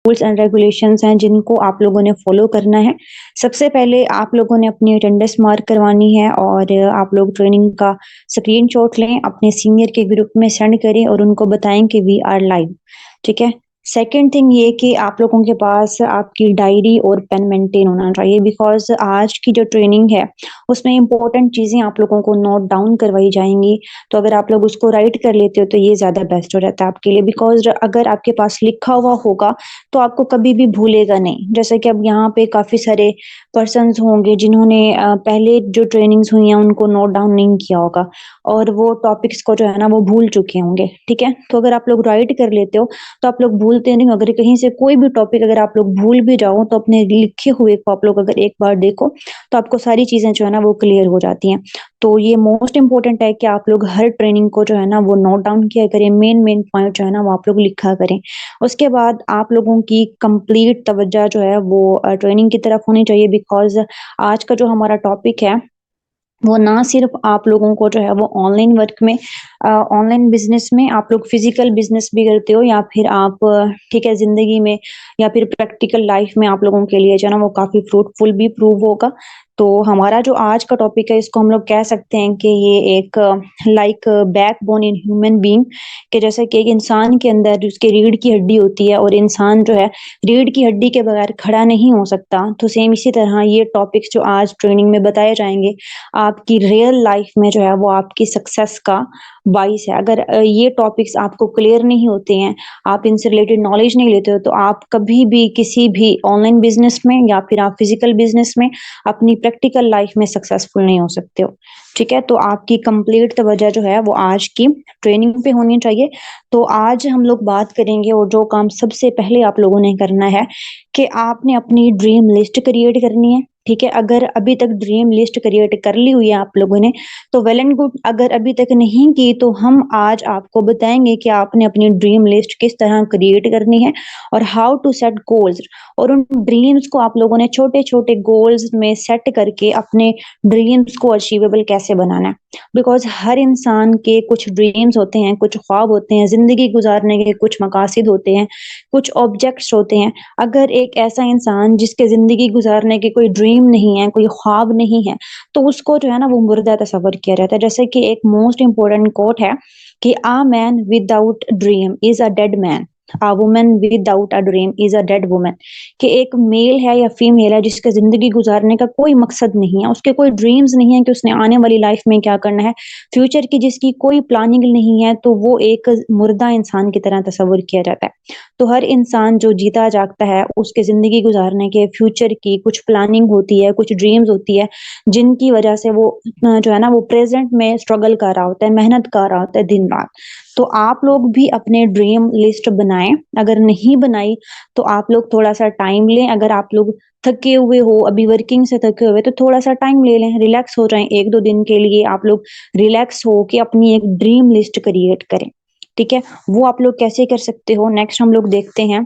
Rules and regulations हैं जिनको आप लोगों ने फॉलो करना है। सबसे पहले आप लोगों ने अपनी अटेंडेंस मार्क करवानी है और आप लोग ट्रेनिंग का स्क्रीनशॉट लें, अपने सीनियर के ग्रुप में सेंड करें और उनको बताएं कि वी आर लाइव। ठीक है। सेकंड थिंग ये कि आप लोगों के पास आपकी डायरी और पेन मेंटेन होना चाहिए, बिकॉज आज की जो ट्रेनिंग है उसमें इंपॉर्टेंट चीजें आप लोगों को नोट डाउन करवाई जाएंगी। तो अगर आप लोग उसको राइट कर लेते हो तो ये ज्यादा बेस्ट हो जाता है आपके लिए, बिकॉज अगर आपके पास लिखा हुआ होगा तो आपको कभी भी भूलेगा नहीं। जैसे कि अब यहाँ पे काफी सारे पर्सन्स होंगे जिन्होंने पहले जो ट्रेनिंग्स हुई हैं उनको नोट डाउन नहीं किया होगा और वो टॉपिक्स को जो है ना वो भूल चुके होंगे। ठीक है। तो अगर आप लोग राइट कर लेते हो तो आप लोग भूलते नहीं हो। अगर कहीं से कोई भी टॉपिक अगर आप लोग भूल भी जाओ तो अपने लिखे हुए को आप लोग अगर एक बार देखो तो आपको सारी चीजें जो है ना वो क्लियर हो जाती हैं। तो ये मोस्ट इंपॉर्टेंट है कि आप लोग हर ट्रेनिंग को जो है ना वो नोट डाउन किया करें, मेन मेन पॉइंट जो है ना वो आप लोग लिखा करें। उसके बाद आप लोगों की कंप्लीट तवज्जो जो है वो ट्रेनिंग की तरफ होनी चाहिए, बिकॉज आज का जो हमारा टॉपिक है वो ना सिर्फ आप लोगों को जो है वो ऑनलाइन वर्क में, ऑनलाइन बिजनेस में आप लोग फिजिकल बिजनेस भी करते हो या फिर आप ठीक है जिंदगी में या फिर प्रैक्टिकल लाइफ में आप लोगों के लिए जो है ना वो काफी फ्रूटफुल भी प्रूव होगा। तो हमारा जो आज का टॉपिक है इसको हम लोग कह सकते हैं कि ये एक like backbone in human being, कि जैसे कि एक इंसान के अंदर उसके रीढ़ की हड्डी होती है और इंसान जो है रीढ़ की हड्डी के बगैर खड़ा नहीं हो सकता, तो सेम इसी तरह ये टॉपिक्स जो आज ट्रेनिंग में बताए जाएंगे आपकी रियल लाइफ में जो है वो आपकी सक्सेस का बाइस है। अगर ये टॉपिक्स आपको क्लियर नहीं होते हैं, आप इनसे रिलेटेड नॉलेज नहीं लेते हो, तो आप कभी भी किसी भी ऑनलाइन बिजनेस में या फिर आप फिजिकल बिजनेस में अपनी प्रैक्टिकल लाइफ में सक्सेसफुल नहीं हो सकते हो। ठीक है। तो आपकी कंप्लीट तवज्जो जो है वो आज की ट्रेनिंग पे होनी चाहिए। तो आज हम लोग बात करेंगे और जो काम सबसे पहले आप लोगों ने करना है कि आपने अपनी ड्रीम लिस्ट क्रिएट करनी है। ठीक है। अगर अभी तक ड्रीम लिस्ट क्रिएट कर ली हुई है आप लोगों ने तो वेल एंड गुड, अगर अभी तक नहीं की तो हम आज आपको बताएंगे कि आपने अपनी ड्रीम लिस्ट किस तरह क्रिएट करनी है और हाउ टू सेट गोल्स, और उन ड्रीम्स को आप लोगों ने छोटे छोटे गोल्स में सेट करके अपने ड्रीम्स को अचीवेबल कैसे बनाना है। बिकॉज हर इंसान के कुछ ड्रीम्स होते हैं, कुछ ख्वाब होते हैं, जिंदगी गुजारने के कुछ मकासद होते हैं, कुछ ऑब्जेक्ट्स होते हैं। अगर एक ऐसा इंसान जिसके जिंदगी गुजारने के कोई ड्रीम नहीं है, कोई ख्वाब नहीं है, तो उसको जो है ना वो मुर्दा तस्वर किया जाता है। जैसे कि एक मोस्ट इंपोर्टेंट कोट है कि a man without dream is a dead man, a woman without a dream is a dead woman. कि एक मेल है या फीमेल है जिसका जिंदगी गुजारने का कोई मकसद नहीं है, उसके कोई ड्रीम्स नहीं है कि उसने आने वाली लाइफ में क्या करना है, फ्यूचर की जिसकी कोई प्लानिंग नहीं है, तो वो एक मुर्दा इंसान की तरह तस्वर किया जाता है। तो हर इंसान जो जीता जागता है उसके जिंदगी गुजारने के फ्यूचर की कुछ प्लानिंग होती है, कुछ ड्रीम्स होती है, जिनकी वजह से वो जो है ना वो प्रेजेंट में स्ट्रगल कर रहा होता है, मेहनत कर रहा होता है दिन रात। तो आप लोग भी अपने ड्रीम लिस्ट बनाएं। अगर नहीं बनाई तो आप लोग थोड़ा सा टाइम लें। अगर आप लोग थके हुए हो, अभी वर्किंग से थके हुए, तो थोड़ा सा टाइम ले लें, रिलैक्स हो जाएं, एक दो दिन के लिए आप लोग रिलैक्स हो के अपनी एक ड्रीम लिस्ट क्रिएट करें। ठीक है। वो आप लोग कैसे कर सकते हो, नेक्स्ट हम लोग देखते हैं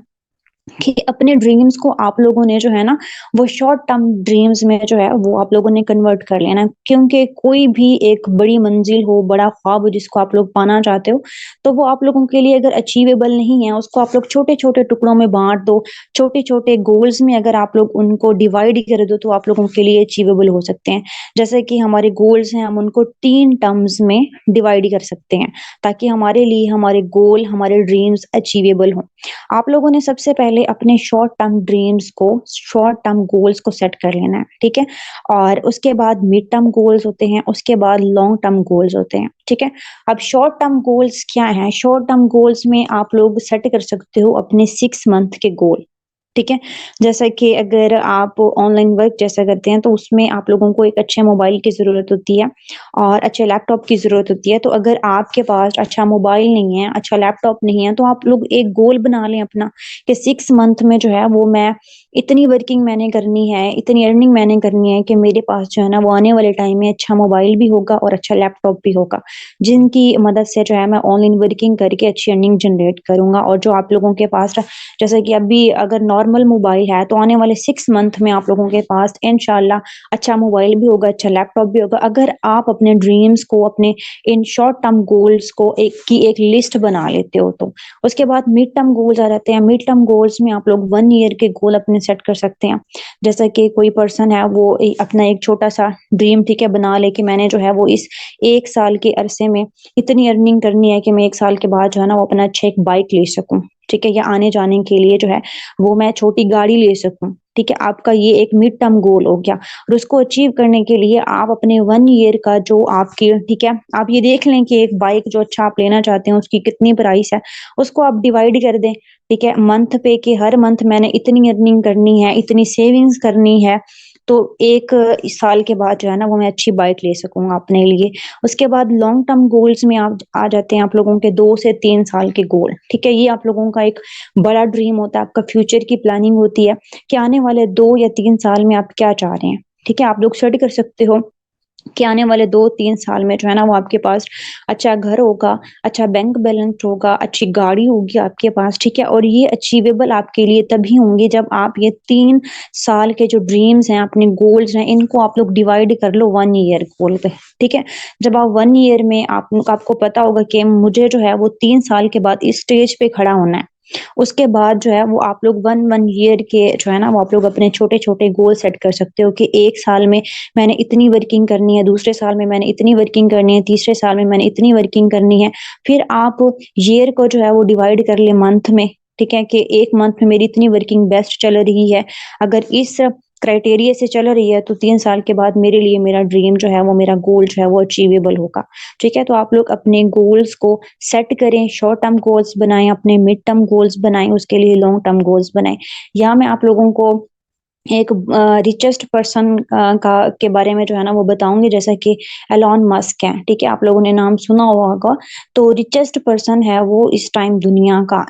कि अपने ड्रीम्स को आप लोगों ने जो है ना वो शॉर्ट टर्म ड्रीम्स में जो है वो आप लोगों ने कन्वर्ट कर लेना है। क्योंकि कोई भी एक बड़ी मंजिल हो, बड़ा ख्वाब हो जिसको आप लोग पाना चाहते हो, तो वो आप लोगों के लिए अगर अचीवेबल नहीं है, उसको आप लोग छोटे छोटे टुकड़ों में बांट दो, छोटे छोटे गोल्स में अगर आप लोग उनको डिवाइड कर दो तो आप लोगों के लिए अचीवेबल हो सकते हैं। जैसे कि हमारे गोल्स हैं, हम उनको 3 टर्म्स में डिवाइड कर सकते हैं ताकि हमारे लिए हमारे गोल, हमारे ड्रीम्स अचीवेबल हों। आप लोगों ने सबसे पहले अपने शॉर्ट टर्म ड्रीम्स को, शॉर्ट टर्म गोल्स को सेट कर लेना है। ठीक है। और उसके बाद मिड टर्म गोल्स होते हैं, उसके बाद लॉन्ग टर्म गोल्स होते हैं। ठीक है। अब शॉर्ट टर्म गोल्स क्या हैं? शॉर्ट टर्म गोल्स में आप लोग सेट कर सकते हो अपने 6 मंथ के गोल। ठीक है। जैसा कि अगर आप ऑनलाइन वर्क जैसा करते हैं तो उसमें आप लोगों को एक अच्छे मोबाइल की ज़रूरत होती है और अच्छे लैपटॉप की ज़रूरत होती है। तो अगर आपके पास अच्छा मोबाइल नहीं है, अच्छा लैपटॉप नहीं है, तो आप लोग एक गोल बना लें अपना कि 6 मंथ में जो है वो मैं इतनी वर्किंग मैंने करनी है, इतनी अर्निंग मैंने करनी है कि मेरे पास जो है ना वो आने वाले टाइम में अच्छा मोबाइल भी होगा और अच्छा लैपटॉप भी होगा, जिनकी मदद से जो है मैं ऑनलाइन वर्किंग करके अच्छी अर्निंग जनरेट करूँगा। और जो आप लोगों के पास जैसे कि अभी अगर नॉर्मल मोबाइल है, तो आने वाले 6 मंथ में आप लोगों के पास इंशाल्लाह अच्छा मोबाइल भी होगा, अच्छा लैपटॉप भी होगा। अगर आप अपने ड्रीम्स को, अपने इन शॉर्ट टर्म गोल्स को एक लिस्ट बना लेते हो तो। उसके बाद मिड टर्म गोल्स आ जाते हैं। मिड टर्म गोल्स में आप लोग 1 ईयर के गोल अपने सेट कर सकते हैं। जैसा कि कोई पर्सन है वो अपना एक छोटा-सा ड्रीम ठीक है बना ले कि मैंने जो है वो इस 1 साल के अरसे में इतनी अर्निंग करनी है कि मैं 1 साल के बाद जो है ना वो अपना अच्छा एक बाइक ले सकूँ, ठीक है? या आने-जाने के लिए जो है वो मैं छोटी गाड़ी ले सकूँ, ठीक है? आपका ये एक मिड टर्म गोल हो गया और उसको अचीव करने के लिए आप अपने 1 ईयर का जो आपकी ठीक है? आप ये देख लें कि एक बाइक जो अच्छा आप लेना चाहते हैं उसकी कितनी प्राइस है, उसको आप डिवाइड कर दें, ठीक है? मंथ पे कि हर मंथ मैंने इतनी अर्निंग करनी है, इतनी सेविंग्स करनी है, तो 1 साल के बाद जो है ना वो मैं अच्छी बाइक ले सकूँगा अपने लिए। उसके बाद लॉन्ग टर्म गोल्स में आप आ जाते हैं आप लोगों के 2 से 3 साल के गोल, ठीक है? ये आप लोगों का एक बड़ा ड्रीम होता है, आपका फ्यूचर की प्लानिंग होती है कि आने वाले 2 या 3 साल में आप क्या चाह रहे हैं, ठीक है? आप लोग सेट कर सकते हो कि आने वाले 2-3 साल में जो है ना वो आपके पास अच्छा घर होगा, अच्छा बैंक बैलेंस होगा, अच्छी गाड़ी होगी आपके पास, ठीक है? और ये अचीवेबल आपके लिए तभी होंगे जब आप ये 3 साल के जो ड्रीम्स हैं, अपने गोल्स हैं, इनको आप लोग डिवाइड कर लो 1 ईयर गोल पे, ठीक है? जब आप 1 ईयर में आपको पता होगा कि मुझे जो है वो 3 साल के बाद इस स्टेज पे खड़ा होना है। उसके बाद जो है वो आप लोग 1 ईयर के जो है ना वो आप लोग अपने छोटे-छोटे गोल सेट कर सकते हो कि 1 साल में मैंने इतनी वर्किंग करनी है, दूसरे साल में मैंने इतनी वर्किंग करनी है, तीसरे साल में मैंने इतनी वर्किंग करनी है। फिर आप ईयर को जो है वो डिवाइड कर लें मंथ में, ठीक है? कि 1 मंथ में मेरी इतनी वर्किंग बेस्ट चल रही है। अगर इस क्राइटेरिया से चल रही है तो 3 साल के बाद मेरे लिए मेरा ड्रीम जो है वो मेरा गोल जो है वो अचीवेबल होगा, ठीक है? तो आप लोग अपने गोल्स को सेट करें, शॉर्ट टर्म गोल्स बनाएँ, अपने मिड टर्म गोल्स बनाएँ, उसके लिए लॉन्ग टर्म गोल्स बनाएँ। या मैं आप लोगों को एक रिचेस्ट पर्सन का के बारे में जो है ना वो बताऊँगी जैसा कि एलन मस्क हैं, ठीक है? आप लोगों ने नाम सुना हुआ होगा। तो रिचेस्ट पर्सन है वो इस टाइम दुनिया का।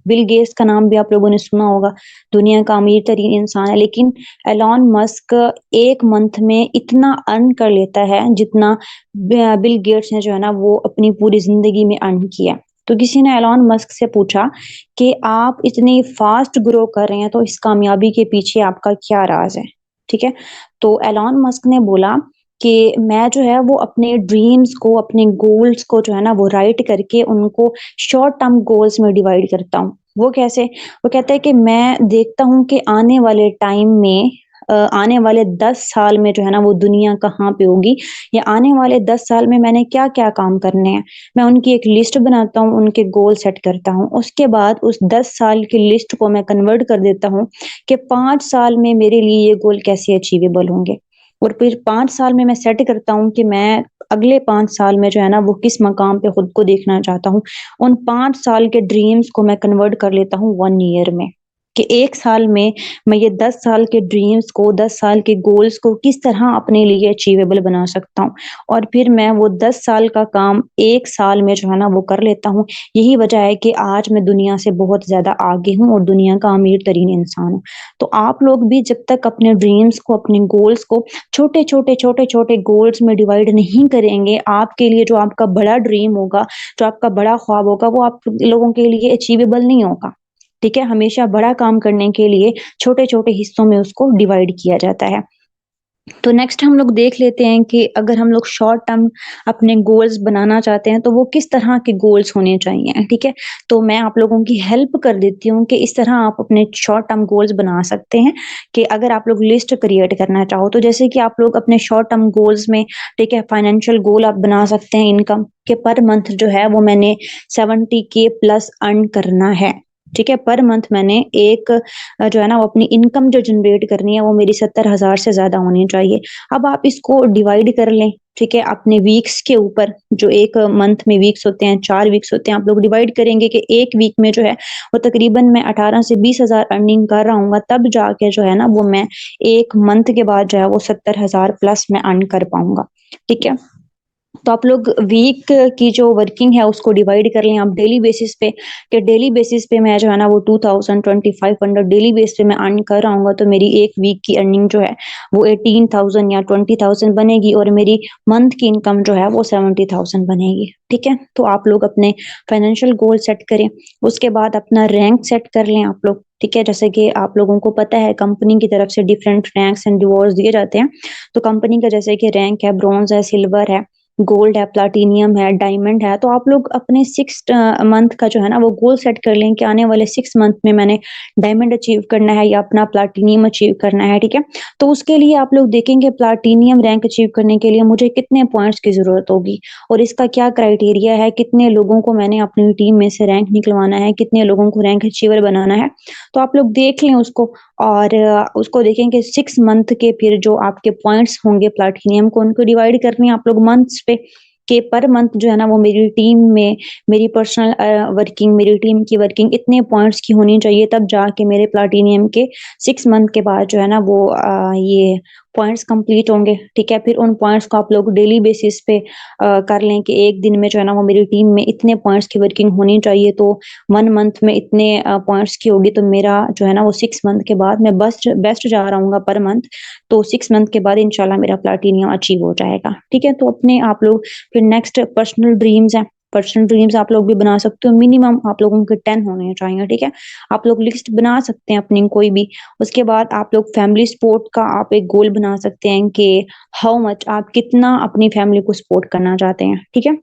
बिल गेट्स का नाम भी आप लोगों ने सुना होगा, दुनिया का अमीर-तरीन इंसान है। लेकिन एलन मस्क 1 मंथ में इतना अर्न कर लेता है जितना बिल गेट्स ने जो है ना वो अपनी पूरी ज़िंदगी में अर्न किया। तो किसी ने एलन मस्क से पूछा कि आप इतनी फास्ट ग्रो कर रहे हैं तो इस कामयाबी के पीछे आपका क्या राज है? ठीक है? तो एलन मस्क ने बोला कि मैं जो है वो अपने ड्रीम्स को, अपने गोल्स को जो है ना वो राइट करके उनको शॉर्ट टर्म गोल्स में डिवाइड करता हूँ। वो कैसे? वो कहता है कि मैं देखता हूँ कि आने वाले टाइम में आने वाले 10 साल में जो है ना वो दुनिया कहाँ पे होगी या आने वाले 10 साल में मैंने क्या-क्या काम करने हैं। मैं उनकी एक लिस्ट बनाता हूँ, उनके गोल सेट करता हूँ। उसके बाद उस 10 साल की लिस्ट को मैं कन्वर्ट कर देता हूँ कि 5 साल में मेरे लिए ये गोल कैसे अचीवेबल होंगे। और फिर 5 साल में मैं सेट करता हूँ कि मैं अगले 5 साल में जो है ना वो किस मकाम पे खुद को देखना चाहता हूँ। उन 5 साल के ड्रीम्स को मैं कन्वर्ट कर लेता हूँ 1 ईयर में, कि 1 साल में मैं ये 10 साल के ड्रीम्स को, 10 साल के गोल्स को किस तरह अपने लिए अचीवेबल बना सकता हूँ। और फिर मैं वो 10 साल का काम 1 साल में जो है ना वो कर लेता हूँ। यही वजह है कि आज मैं दुनिया से बहुत ज़्यादा आगे हूँ और दुनिया का अमीर-तरीन इंसान हूँ। तो आप लोग भी जब तक अपने ड्रीम्स को, अपने गोल्स को छोटे-छोटे, छोटे-छोटे गोल्स में डिवाइड नहीं करेंगे, आपके लिए जो आपका बड़ा ड्रीम होगा, जो आपका बड़ा ख्वाब होगा, वो आप लोगों के लिए अचीवेबल नहीं होगा। ठीक है? हमेशा बड़ा काम करने के लिए छोटे-छोटे हिस्सों में उसको डिवाइड किया जाता है। तो नेक्स्ट हम लोग देख लेते हैं कि अगर हम लोग शॉर्ट टर्म अपने गोल्स बनाना चाहते हैं, तो वो किस तरह के गोल्स होने चाहिए, ठीक है? तो मैं आप लोगों की हेल्प कर देती हूँ कि इस तरह आप अपने शॉर्ट टर्म गोल्स बना सकते हैं कि अगर आप लोग लिस्ट क्रिएट करना चाहो, तो जैसे कि आप लोग अपने शॉर्ट टर्म गोल्स में, ठीक है, फाइनेंशियल गोल आप बना सकते हैं इनकम के पर मंथ जो है वो मैंने 70 के प्लस अर्न करना है, ठीक है? पर मंथ मैंने एक जो है ना वो अपनी इनकम जो जनरेट करनी है वो मेरी 70,000 से ज़्यादा होनी चाहिए। अब आप इसको डिवाइड कर लें, ठीक है? अपने वीक्स के ऊपर जो 1 मंथ में वीक्स होते हैं, 4 वीक्स होते हैं, आप लोग डिवाइड करेंगे कि 1 वीक में जो है वो तकरीबन मैं 18 से 20,000 अर्निंग कर रहा हूँगा, तब जाके जो है ना वो मैं 1 मंथ के बाद जो है वो 70,000 प्लस मैं अर्न कर पाऊँगा, ठीक है? तो आप लोग वीक की जो वर्किंग है उसको डिवाइड कर लें आप डेली बेसिस पे, कि डेली बेसिस पे मैं जो है ना वो 2000 2500 डेली बेस पे मैं अर्न कर रहा हूँगा, तो मेरी 1 वीक की अर्निंग जो है वो 18,000 या 20,000 बनेगी और मेरी मंथ की इनकम जो है वो 70,000 बनेगी, ठीक है? तो आप लोग अपने फाइनेंशियल गोल सेट करें, उसके बाद अपना रैंक सेट कर लें आप लोग, ठीक है? जैसे कि आप लोगों को पता है कंपनी की तरफ से डिफरेंट रैंक्स एंड रिवॉर्ड्स दिए जाते हैं, तो कंपनी का जैसे कि रैंक है, ब्रॉन्ज़ है, सिल्वर है, गोल्ड है, प्लैटिनियम है, डायमंड है, तो आप लोग अपने 6th मंथ का जो है ना वो गोल सेट कर लें कि आने वाले 6 मंथ में मैंने डायमंड अचीव करना है या अपना प्लैटिनियम अचीव करना है, ठीक है? तो उसके लिए आप लोग देखेंगे प्लैटिनियम रैंक अचीव करने के लिए मुझे कितने पॉइंट्स की ज़रूरत होगी और इसका क्या क्राइटेरिया है, कितने लोगों को मैंने अपनी टीम में से रैंक निकलवाना है, कितने लोगों को रैंक अचीवर बनाना है। तो आप लोग देख लें उसको और उसको देखेंगे 6 मंथ के फिर जो आपके पॉइंट्स होंगे प्लैटिनियम को उनको डिवाइड करनी है आप लोग मंथ्स पे, कि पर मंथ जो है ना वो मेरी टीम में मेरी पर्सनल वर्किंग मेरी टीम की वर्किंग इतने पॉइंट्स की होनी चाहिए तब जाके मेरे प्लैटिनियम के 6 मंथ के बाद जो है ना वो ये पॉइंट्स कंप्लीट होंगे, ठीक है? फिर उन पॉइंट्स को आप लोग डेली बेसिस पे कर लें कि एक दिन में जो है ना वो मेरी टीम में इतने पॉइंट्स की वर्किंग होनी चाहिए, तो 1 मंथ में इतने पॉइंट्स की होगी, तो मेरा जो है ना वो 6 मंथ के बाद मैं बेस्ट बेस्ट जा रहा हूँगा पर मंथ, तो 6 मंथ के बाद इंशाल्लाह मेरा प्लैटिनियम अचीव हो जाएगा, ठीक है? तो अपने आप लोग फिर नेक्स्ट पर्सनल ड्रीम्स हैं, पर्सनल ड्रीम्स आप लोग भी बना सकते हो, मिनिमम आप लोगों के 10 होने चाहिए, ठीक है? आप लोग लिस्ट बना सकते हैं अपनी कोई भी। उसके बाद आप लोग फैमिली सपोर्ट का आप एक गोल बना सकते हैं कि हाउ मच आप कितना अपनी फैमिली को सपोर्ट करना चाहते हैं, ठीक है?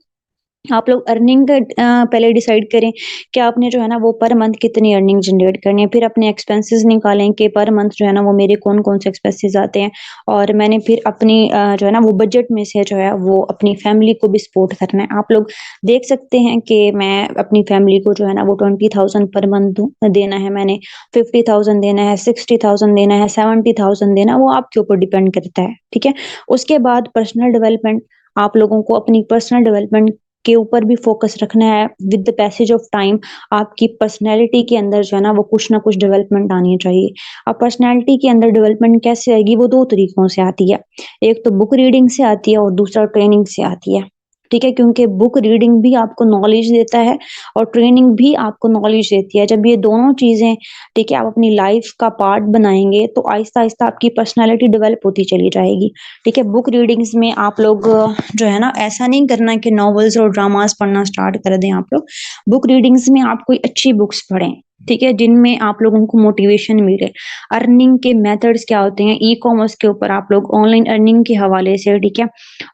आप लोग अर्निंग पहले डिसाइड करें कि आपने जो है ना वो पर मंथ कितनी अर्निंग जनरेट करनी है। फिर अपने एक्सपेंसेस निकालें कि पर मंथ जो है ना वो मेरे कौन-कौन से एक्सपेंसेस आते हैं और मैंने फिर अपनी जो है ना वो बजट में से जो है वो अपनी फैमिली को भी सपोर्ट करना है। आप लोग देख सकते हैं कि मैं अपनी फैमिली को जो है ना वो 20,000 पर मंथ देना है मैंने, 50,000 देना है, 60,000 देना है, 70,000 देना है, वो आपके ऊपर डिपेंड करता है, ठीक है? उसके बाद पर्सनल डेवलपमेंट, आप लोगों को अपनी पर्सनल डेवलपमेंट के ऊपर भी फोकस रखना है। With the passage of time आपकी पर्सनैलिटी के अंदर जो है ना वो कुछ ना कुछ डेवलपमेंट आनी चाहिए। अब पर्सनैलिटी के अंदर डेवलपमेंट कैसे आएगी, वो 2 तरीकों से आती है। एक तो बुक रीडिंग से आती है और दूसरा ट्रेनिंग से आती है, ठीक है? क्योंकि बुक रीडिंग भी आपको नॉलेज देता है और ट्रेनिंग भी आपको नॉलेज देती है। जब ये दोनों चीज़ें, ठीक है, आप अपनी लाइफ का पार्ट बनाएँगे तो आहिस्ता-आहिस्ता आपकी पर्सनैलिटी डेवलप होती चली जाएगी, ठीक है? बुक रीडिंग्स में आप लोग जो है ना ऐसा नहीं करना कि नॉवेल्स और ड्रामास पढ़ना स्टार्ट कर दें आप लोग। बुक रीडिंग्स में आप कोई अच्छी बुक्स पढ़ें, ठीक है? जिनमें आप लोगों को मोटिवेशन मिले। अर्निंग के मेथड्स क्या होते हैं, ई-कॉमर्स के ऊपर आप लोग ऑनलाइन अर्निंग के हवाले से, ठीक है?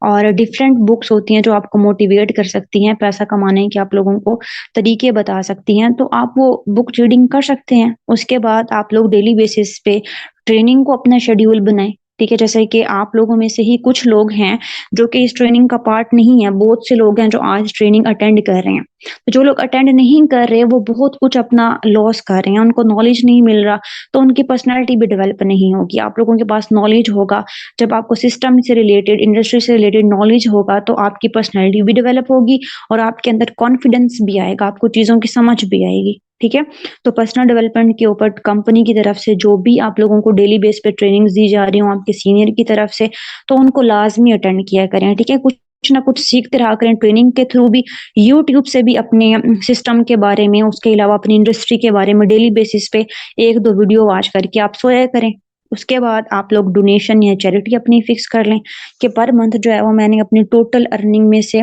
और डिफरेंट बुक्स होती हैं जो आपको मोटिवेट कर सकती हैं, पैसा कमाने के आप लोगों को तरीके बता सकती हैं, तो आप वो बुक रीडिंग कर सकते हैं। उसके बाद आप लोग डेली बेसिस पे ट्रेनिंग को अपना शेड्यूल बनाएँ, ठीक है? जैसे कि आप लोगों में से ही कुछ लोग हैं जो कि इस ट्रेनिंग का पार्ट नहीं है, बहुत से लोग हैं जो आज ट्रेनिंग अटेंड कर रहे हैं। तो जो लोग अटेंड नहीं कर रहे, वो बहुत कुछ अपना लॉस कर रहे हैं, उनको नॉलेज नहीं मिल रहा, तो उनकी पर्सनैलिटी भी डेवलप नहीं होगी। आप लोगों के पास नॉलेज होगा, जब आपको सिस्टम से रिलेटेड, इंडस्ट्री से रिलेटेड नॉलेज होगा, तो आपकी पर्सनैलिटी भी डेवलप होगी और आपके अंदर कॉन्फिडेंस भी आएगा, आपको चीज़ों की समझ भी आएगी, ठीक है? तो पर्सनल डेवलपमेंट के ऊपर कंपनी की तरफ से जो भी आप लोगों को डेली बेस पे ट्रेनिंग्स दी जा रही हों आपके सीनियर की तरफ से, तो उनको लाज़मी अटेंड किया करें, ठीक है? कुछ ना कुछ सीखते रहा करें, ट्रेनिंग के थ्रू भी, यूट्यूब से भी अपने सिस्टम के बारे में, उसके अलावा अपनी इंडस्ट्री के बारे में डेली बेसिस पे 1-2 वीडियो वॉच करके आप सोया करें। उसके बाद आप लोग डोनेशन या चैरिटी अपनी फिक्स कर लें कि पर मंथ जो है वो मैंने अपनी टोटल अर्निंग में से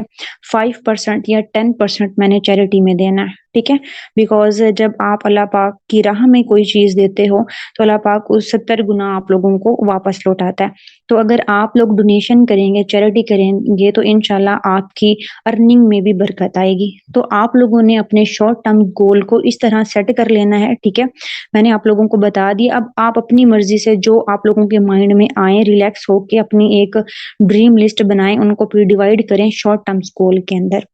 5% या 10% मैंने चैरिटी में देना है, ठीक है? बिकॉज़ जब आप अल्लाह पाक की राह में कोई चीज़ देते हो, तो अल्लाह पाक उस 70 गुना आप लोगों को वापस लौटाता है। तो अगर आप लोग डोनेशन करेंगे, चैरिटी करेंगे, तो इंशाल्लाह आपकी अर्निंग में भी बरकत आएगी। तो आप लोगों ने अपने शॉर्ट टर्म गोल को इस तरह सेट कर लेना है, ठीक है? मैंने आप लोगों को बता दिया, अब आप अपनी मर्ज़ी से जो आप लोगों के माइंड में आए, रिलैक्स होके अपनी एक ड्रीम लिस्ट बनाएँ, उनको फिर डिवाइड करें शॉर्ट टर्म्स गोल के अंदर।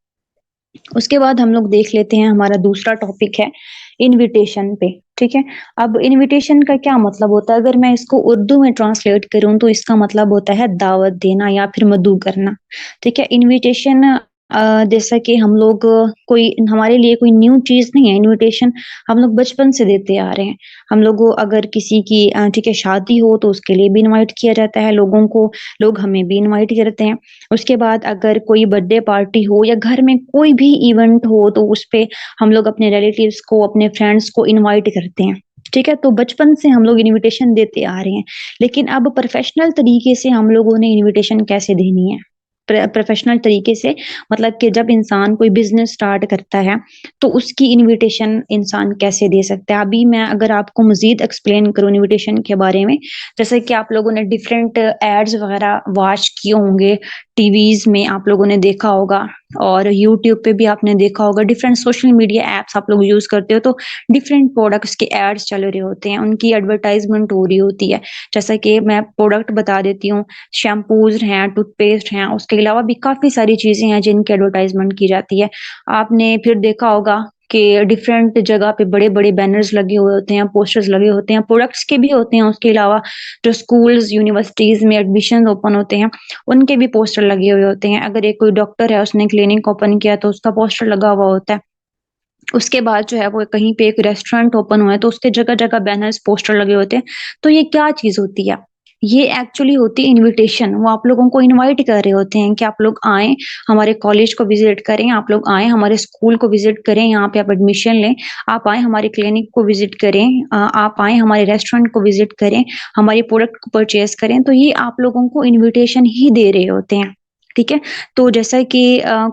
उसके बाद हम लोग देख लेते हैं हमारा दूसरा टॉपिक है इन्विटेशन पे, ठीक है? अब इन्विटेशन का क्या मतलब होता है? अगर मैं इसको उर्दू में ट्रांसलेट करूँ तो इसका मतलब होता है दावत देना या फिर मदऊ करना, ठीक है? इन्विटेशन जैसा कि हम लोग कोई हमारे लिए कोई न्यू चीज़ नहीं है, इन्विटेशन हम लोग बचपन से देते आ रहे हैं। हम लोग को अगर किसी की ठीक है शादी हो तो उसके लिए भी इनवाइट किया जाता है लोगों को, लोग हमें भी इनवाइट करते हैं। उसके बाद अगर कोई बर्थडे पार्टी हो या घर में कोई भी इवेंट हो तो उसपे हम लोग अपने रिलेटिव्स को, अपने फ्रेंड्स को इनवाइट करते हैं। ठीक है? तो बचपन से हम लोग इन्विटेशन देते आ रहे हैं। लेकिन अब प्रोफ़ेशनल तरीके से हम लोगों ने इन्विटेशन कैसे देनी है? प्रोफ़ेशनल तरीके से मतलब कि जब इंसान कोई बिज़नेस स्टार्ट करता है, तो उसकी इन्विटेशन इंसान कैसे दे सकता है? अभी मैं अगर आपको मज़ीद एक्सप्लेन करूँ इन्विटेशन के बारे में, जैसे कि आप लोगों ने डिफरेंट एड्स वग़ैरह वॉच किए होंगे, टीवीज़ में आप लोगों ने देखा होगा और यूट्यूब पे भी आपने देखा होगा, डिफरेंट सोशल मीडिया ऐप्स आप लोग यूज़ करते हो, तो डिफरेंट प्रोडक्ट्स के एड्स चल रहे होते हैं, उनकी एडवर्टाइज़मेंट हो रही होती है। जैसा कि मैं प्रोडक्ट बता देती हूँ, शैम्पूज़ हैं, टूथपेस्ट हैं, उसके अलावा भी काफ़ी सारी चीज़ें हैं जिनकी एडवर्टाइज़मेंट की जाती है। आपने फिर देखा होगा कि डिफरेंट जगह पे बड़े-बड़े बैनर्स लगे हुए होते हैं, पोस्टर्स लगे होते हैं, प्रोडक्ट्स के भी होते हैं, उसके अलावा जो स्कूल्स, यूनिवर्सिटीज़ में एडमिशन ओपन होते हैं, उनके भी पोस्टर लगे हुए होते हैं। अगर एक कोई डॉक्टर है, उसने क्लिनिक ओपन किया तो उसका पोस्टर लगा हुआ होता है। उसके बाद जो है वो कहीं पे एक रेस्टोरेंट ओपन हुआ है तो उसके जगह-जगह बैनर्स, पोस्टर लगे होते हैं। तो ये क्या चीज़ होती है? ये एक्चुअली होती है इन्विटेशन। वो आप लोगों को इनवाइट कर रहे होते हैं कि आप लोग आएँ, हमारे कॉलेज को विज़िट करें, आप लोग आएँ, हमारे स्कूल को विज़िट करें, यहाँ पे आप एडमिशन लें। आप आएँ, हमारे क्लिनिक को विज़िट करें, आप आएँ, हमारे रेस्टोरेंट को विज़िट करें, हमारी प्रोडक्ट को परचेज़ करें। तो ये आप लोगों को इन्विटेशन ही दे रहे होते हैं। ठीक है? तो जैसा कि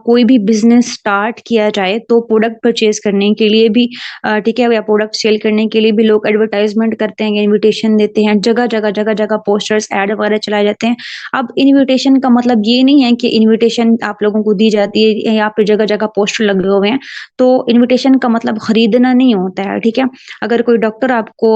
कोई भी बिज़नेस स्टार्ट किया जाए तो प्रोडक्ट परचेज़ करने के लिए भी ठीक है? या प्रोडक्ट सेल करने के लिए भी लोग एडवर्टाइज़मेंट करते हैं, इन्विटेशन देते हैं, जगह-जगह पोस्टर्स, ऐड वगैरह चलाए जाते हैं। अब इन्विटेशन का मतलब ये नहीं है कि इन्विटेशन आप लोगों को दी जाती है, यहाँ पे जगह-जगह पोस्टर लगे हुए हैं, तो इन्विटेशन का मतलब खरीदना नहीं होता है, ठीक है? अगर कोई डॉक्टर आपको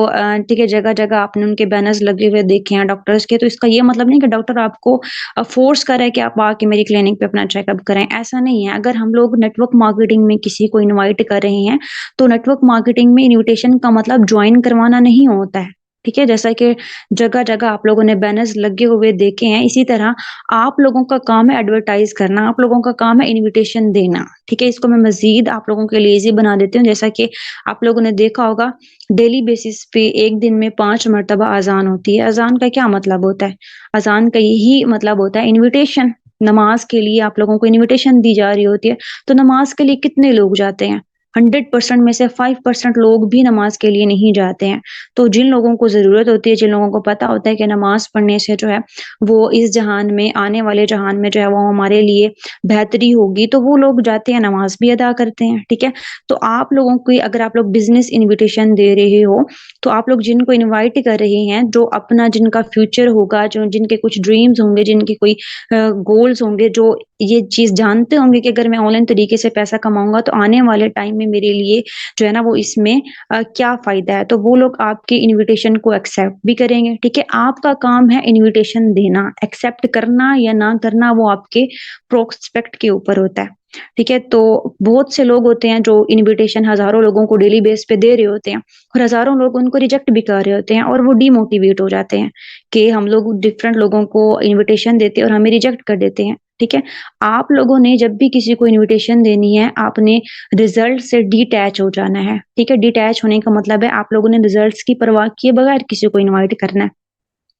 ठीक है, जगह-जगह आपने उनके बैनर्स लगे हुए देखे हैं डॉक्टर्स के, तो इसका ये मतलब नहीं कि डॉक्टर आपको फ़ोर्स कर रहा है कि आप आके मेरी क्लिनिक पे अपना चेकअप कराएँ, ऐसा नहीं है। अगर हम लोग नेटवर्क मार्केटिंग में किसी को इनवाइट कर रहे हैं, तो नेटवर्क मार्केटिंग में इन्विटेशन का मतलब जॉइन करवाना नहीं होता है, ठीक है? जैसा कि जगह-जगह आप लोगों ने बैनर्स लगे हुए देखे हैं, इसी तरह आप लोगों का काम है एडवर्टाइज़ करना, आप लोगों का काम है इन्विटेशन देना, ठीक है? इसको मैं मज़ीद आप लोगों के लिए ईज़ी बना देती हूँ, जैसा कि आप लोगों ने देखा होगा डेली बेसिस पे 1 दिन में 5 मर्तबा अज़ान होती है। अज़ान का क्या मतलब होता है? अज़ान का यही मतलब होता है इन्विटेशन। नमाज़ के लिए आप लोगों को इन्विटेशन दी जा रही होती है, तो नमाज़ के लिए कितने लोग जाते हैं? 100% में से 5% लोग भी नमाज़ के लिए नहीं जाते हैं। तो जिन लोगों को ज़रूरत होती है, जिन लोगों को पता होता है कि नमाज़ पढ़ने से जो है, वो इस जहान में, आने वाले जहान में जो है, वो हमारे लिए बेहतरी होगी, तो वो लोग जाते हैं, नमाज़ भी अदा करते हैं, ठीक है? तो आप लोगों की अगर आप लोग बिज़नेस इन्विटेशन दे रहे हो, तो आप लोग जिनको इनवाइट कर रहे हैं, जो अपना जिनका फ्यूचर होगा, जो जिनके कुछ ड्रीम्स होंगे, जिनके कोई गोल्स होंगे, जो ये चीज़ जानते होंगे कि अगर मैं ऑनलाइन तरीके से पैसा कमाऊँगा, तो आने वाले टाइम में मेरे लिए जो है ना वो इसमें क्या फ़ायदा है, तो वो लोग आपके इन्विटेशन को एक्सेप्ट भी करेंगे, ठीक है? आपका काम है इन्विटेशन देना, एक्सेप्ट करना या ना करना वो आपके प्रोस्पेक्ट के ऊपर होता है। ठीक है? तो बहुत से लोग होते हैं जो इन्विटेशन हज़ारों लोगों को डेली बेस पे दे रहे होते हैं और हज़ारों लोग उनको रिजेक्ट भी कर रहे होते हैं और वो डिमोटिवेट हो जाते हैं कि हम लोग डिफरेंट लोगों को इन्विटेशन देते हैं और हमें रिजेक्ट कर देते हैं। ठीक है? आप लोगों ने जब भी किसी को इन्विटेशन देनी है, आपने रिज़ल्ट से डिटैच हो जाना है। ठीक है? डिटैच होने का मतलब है आप लोगों ने रिज़ल्ट्स की परवाह किए बगैर किसी को इनवाइट करना है।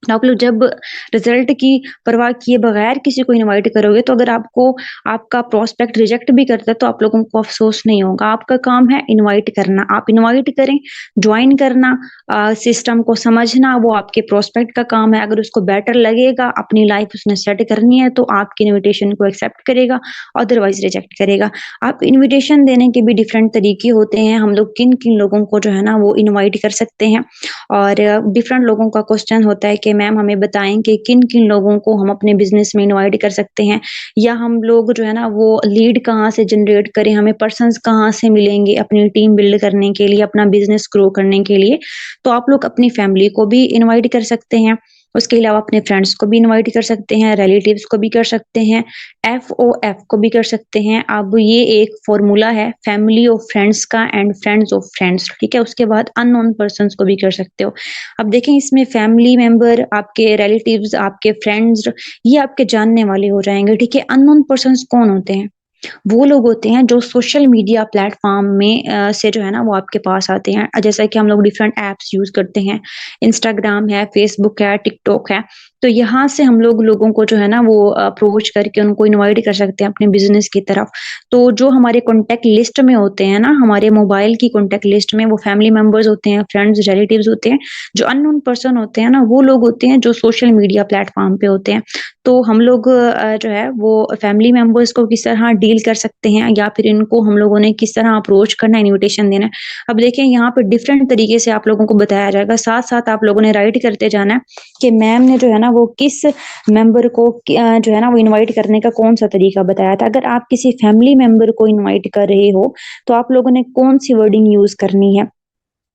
आप लोग जब रिज़ल्ट की परवाह किए बगैर किसी को इनवाइट करोगे, तो अगर आपको आपका प्रोस्पेक्ट रिजेक्ट भी करता है, तो आप लोगों को अफ़सोस नहीं होगा। आपका काम है इनवाइट करना। आप इनवाइट करें, जॉइन करना, सिस्टम को समझना, वो आपके प्रोस्पेक्ट का काम है। अगर उसको बेटर लगेगा, अपनी लाइफ़ उसने सेट करनी है, तो आपकी इन्विटेशन को एक्सेप्ट करेगा, अदरवाइज़ रिजेक्ट करेगा। आप इन्विटेशन देने के भी डिफरेंट तरीके होते हैं। हम लोग किन-किन लोगों को जो है ना, वो इनवाइट कर सकते हैं और डिफरेंट लोगों का क्वेश्चन होता है कि मैम हमें बताएँ कि किन-किन लोगों को हम अपने बिज़नेस में इनवाइट कर सकते हैं या हम लोग जो है ना वो लीड कहाँ से जनरेट करें, हमें पर्सन्स कहाँ से मिलेंगे अपनी टीम बिल्ड करने के लिए, अपना बिज़नेस ग्रो करने के लिए। तो आप लोग अपनी फैमिली को भी इनवाइट कर सकते हैं, उसके अलावा अपने फ्रेंड्स को भी इनवाइट कर सकते हैं, रिलेटिव्स को भी कर सकते हैं, एफओएफ को भी कर सकते हैं। अब ये एक फ़ॉर्मूला है फैमिली ऑफ फ्रेंड्स का एंड फ्रेंड्स ऑफ फ्रेंड्स, ठीक है? उसके बाद अननोन पर्सन्स को भी कर सकते हो। अब देखें इसमें फैमिली मेंबर, आपके रिलेटिव्स, आपके फ्रेंड्स ये आपके जानने वाले हो जाएँगे, ठीक है? अननोन पर्सन्स कौन होते हैं? वो लोग होते हैं जो सोशल मीडिया प्लेटफ़ॉर्म में से जो है ना वो आपके पास आते हैं। जैसा कि हम लोग डिफरेंट ऐप्स यूज़ करते हैं, इंस्टाग्राम है, फ़ेसबुक है, टिकटॉक है। तो यहाँ से हम लोग लोगों को जो है ना वो अप्रोच करके उनको इनवाइट कर सकते हैं अपने बिज़नेस की तरफ। तो जो हमारे कॉन्टैक्ट लिस्ट में होते हैं ना, हमारे मोबाइल की कॉन्टैक्ट लिस्ट में वो फैमिली मेंबर्स होते हैं, फ्रेंड्स, रिलेटिव्स होते हैं, जो अननोन पर्सन होते हैं ना, वो लोग होते हैं जो सोशल मीडिया प्लेटफ़ॉर्म पे होते हैं। तो हम लोग जो है वो फैमिली मेंबर्स को किस तरह डील कर सकते हैं या फिर इनको हम लोगों ने किस तरह अप्रोच करना है, इन्विटेशन देना है। अब देखिए यहाँ पे डिफरेंट तरीके से आप लोगों को बताया जाएगा, साथ-साथ आप लोगों ने राइट करते जाना है कि मैम ने जो है ना वो किस मेंबर को जो है ना वो इनवाइट करने का कौन-सा तरीका बताया था। अगर आप किसी फैमिली मेंबर को इनवाइट कर रहे हो, तो आप लोगों ने कौन-सी वर्डिंग यूज़ करनी है।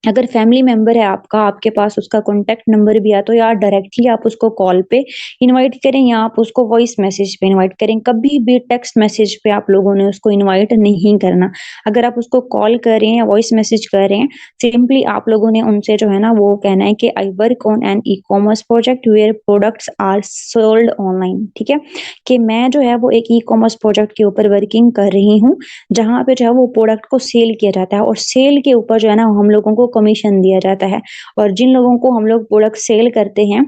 अगर फैमिली मेंबर है आपका, आपके पास उसका कॉन्टैक्ट नंबर भी है, तो या डायरेक्टली आप उसको कॉल पे इनवाइट करें या आप उसको वॉइस मैसेज पे इनवाइट करें। कभी भी टेक्स्ट मैसेज पे आप लोगों ने उसको इनवाइट नहीं करना। अगर आप उसको कॉल कर रहे हैं या वॉइस मैसेज कर रहे हैं, सिंपली आप लोगों ने उनसे जो है ना वो कहना है कि I work on an e-commerce project where products are sold online, ठीक है? कि मैं जो है वो एक ई-कॉमर्स प्रोजेक्ट के ऊपर वर्किंग कर रही हूँ, जहाँ पे जो है वो प्रोडक्ट को सेल किया जाता है और सेल के ऊपर जो है ना हम लोगों को कमीशन दिया जाता है और जिन लोगों को हम लोग प्रोडक्ट सेल करते हैं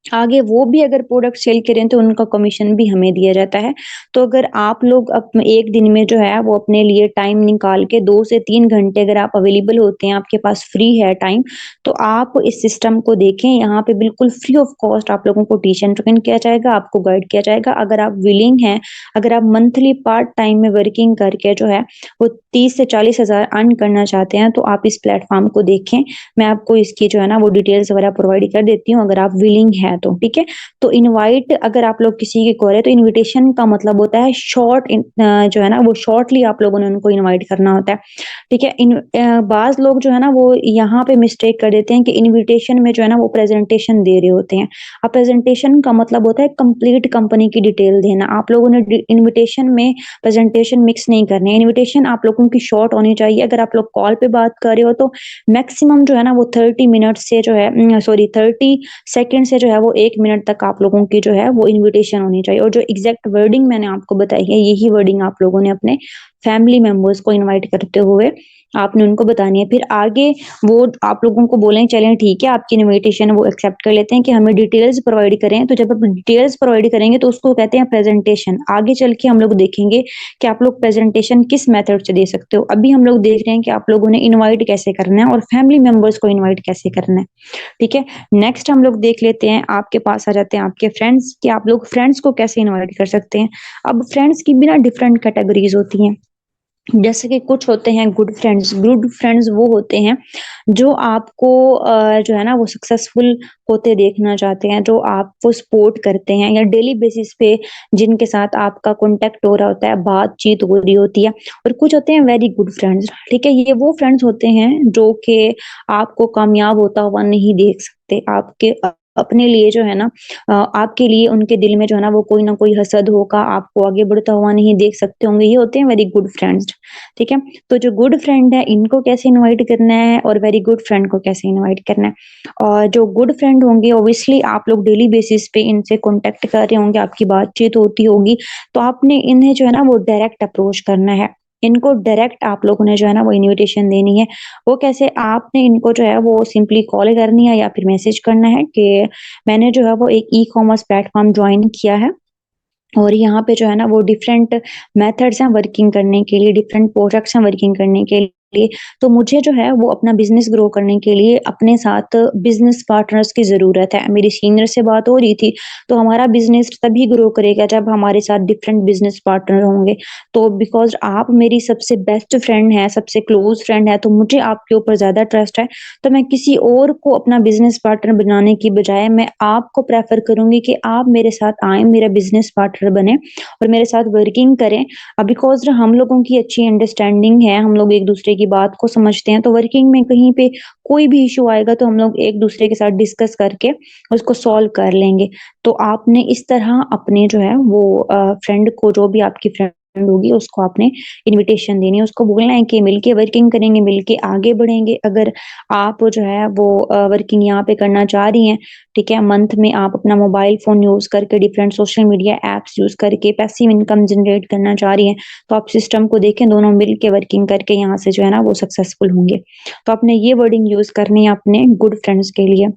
आगे वो भी अगर प्रोडक्ट सेल करें तो उनका कमीशन भी हमें दिया जाता है। तो अगर आप लोग एक दिन में जो है वो अपने लिए टाइम निकाल के 2 से 3 घंटे अगर आप अवेलेबल होते हैं, आपके पास फ्री है टाइम, तो आप इस सिस्टम को देखें। यहाँ पे बिल्कुल फ्री ऑफ कॉस्ट आप लोगों को टीच एंड ट्रेन किया जाएगा, आपको गाइड किया जाएगा। अगर आप विलिंग हैं, अगर आप मंथली पार्ट टाइम में वर्किंग करके जो है वो 30 से 40 हज़ार अर्न करना चाहते हैं, तो आप इस प्लेटफ़ॉर्म को देखें। मैं आपको इसकी जो है ना वो डिटेल्स वगैरह प्रोवाइड कर देती हूँ अगर आप विलिंग हैं तो, ठीक है? तो इनवाइट अगर आप लोग किसी की करें तो इन्विटेशन का मतलब होता है जो है ना वो शॉर्टली आप लोगों ने उनको इनवाइट करना होता है, ठीक है? बाज़ लोग जो है ना वो यहाँ पे मिस्टेक कर देते हैं कि इन्विटेशन में जो है ना वो प्रेज़ेंटेशन दे रहे होते हैं। अब प्रेज़ेंटेशन का मतलब होता है कंप्लीट कंपनी की डिटेल देना। आप लोगों ने डि इन्विटेशन में प्रेज़ेंटेशन मिक्स नहीं करनी है। इन्विटेशन आप लोगों की शॉर्ट होनी चाहिए। अगर आप लोग कॉल पे बात कर रहे हो तो मैक्सिमम जो है ना वो 30 मिनट्स से जो है सॉरी 30 सेकंड से जो है वो 1 मिनट तक आप लोगों की जो है वो इन्विटेशन होनी चाहिए और जो एग्ज़ैक्ट वर्डिंग मैंने आपको बताई है, यही वर्डिंग आप लोगों ने अपने फैमिली मेंबर्स को इनवाइट करते हुए आपने उनको बतानी है। फिर आगे वो आप लोगों को बोलें चलें ठीक है, आपकी इन्विटेशन वो एक्सेप्ट कर लेते हैं कि हमें डिटेल्स प्रोवाइड करें, तो जब आप डिटेल्स प्रोवाइड करेंगे तो उसको कहते हैं प्रेज़ेंटेशन। आगे चल के हम लोग देखेंगे कि आप लोग प्रेज़ेंटेशन किस मेथड से दे सकते हो। अभी हम लोग देख रहे हैं कि आप लोगों ने इनवाइट कैसे करना है और फैमिली मेंबर्स को इनवाइट कैसे करना है, ठीक है? नेक्स्ट हम लोग देख लेते हैं, आपके पास आ जाते हैं आपके फ्रेंड्स कि आप लोग फ्रेंड्स को कैसे इनवाइट कर सकते हैं। अब फ्रेंड्स की भी ना डिफरेंट कैटेगरीज़ होती हैं। जैसे कि कुछ होते हैं गुड फ्रेंड्स वो होते हैं जो आपको जो है ना वो सक्सेसफुल होते देखना चाहते हैं, जो आपको सपोर्ट करते हैं या डेली बेसिस पे जिनके साथ आपका कॉन्टैक्ट हो रहा होता है, बातचीत हो रही होती है और कुछ होते हैं वेरी गुड फ्रेंड्स, ठीक है? ये वो फ्रेंड्स होते हैं जो कि आपको कामयाब होता हुआ नहीं देख सकते, आपके अपने लिए जो है ना आपके लिए उनके दिल में जो है ना वो कोई ना कोई हसद होगा, आपको आगे बढ़ता हुआ नहीं देख सकते होंगे, ये होते हैं वेरी गुड फ्रेंड्स, ठीक है? तो जो गुड फ्रेंड है इनको कैसे इनवाइट करना है और वेरी गुड फ्रेंड को कैसे इनवाइट करना है। और जो गुड फ्रेंड होंगे ऑब्वियसली आप लोग डेली बेसिस पे इनसे कॉन्टैक्ट कर रहे होंगे, आपकी बातचीत होती होगी, तो आपने इन्हें जो है ना वो डायरेक्ट अप्रोच करना है। इनको डायरेक्ट आप लोगों ने जो है ना वो इन्विटेशन देनी है। वो कैसे आपने इनको जो है वो सिंपली कॉल करनी है या फिर मैसेज करना है कि मैंने जो है वो एक ई-कॉमर्स प्लेटफ़ॉर्म जॉइन किया है और यहाँ पे जो है ना वो डिफरेंट मेथड्स हैं वर्किंग करने के लिए, डिफरेंट प्रोडक्ट्स हैं वर्किंग करने के लिए। तो मुझे जो है वो अपना बिज़नेस ग्रो करने के लिए अपने साथ बिज़नेस पार्टनर्स की ज़रूरत है। मेरी सीनियर से बात हो रही थी, तो हमारा बिज़नेस तभी ग्रो करेगा जब हमारे साथ डिफरेंट बिज़नेस पार्टनर होंगे। तो बिकॉज़ आप मेरी सबसे बेस्ट फ्रेंड हैं, सबसे क्लोज़ फ्रेंड हैं, तो मुझे आपके ऊपर ज़्यादा ट्रस्ट है। तो मैं किसी और को अपना बिज़नेस पार्टनर बनाने की बजाय मैं आपको प्रेफ़र करूँगी कि आप मेरे साथ आएँ, मेरा बिज़नेस पार्टनर बनें और मेरे साथ वर्किंग करें। बिकॉज़ हम लोगों की अच्छी अंडरस्टैंडिंग है, हम लोग एक-दूसरे की बात को समझते हैं, तो वर्किंग में कहीं पे कोई भी इश्यू आएगा तो हम लोग एक-दूसरे के साथ डिस्कस करके उसको सॉल्व कर लेंगे। तो आपने इस तरह अपने जो है वो फ्रेंड को जो भी आपकी फ्रेंड होगी उसको आपने इन्विटेशन देनी है, उसको बोलना है कि मिलके वर्किंग करेंगे, मिलके आगे बढ़ेंगे। अगर आप जो है वो वर्किंग यहाँ पे करना चाह रही हैं, ठीक है? मंथ में आप अपना मोबाइल फ़ोन यूज़ करके different social media apps use करके पैसिव इनकम जनरेट करना चाह रही हैं, तो आप सिस्टम को देखें, दोनों मिल के वर्किंग करके यहाँ से जो है ना वो सक्सेसफुल होंगे। तो आपने ये वर्डिंग यूज़ करनी है अपने गुड फ्रेंड्स के लिए।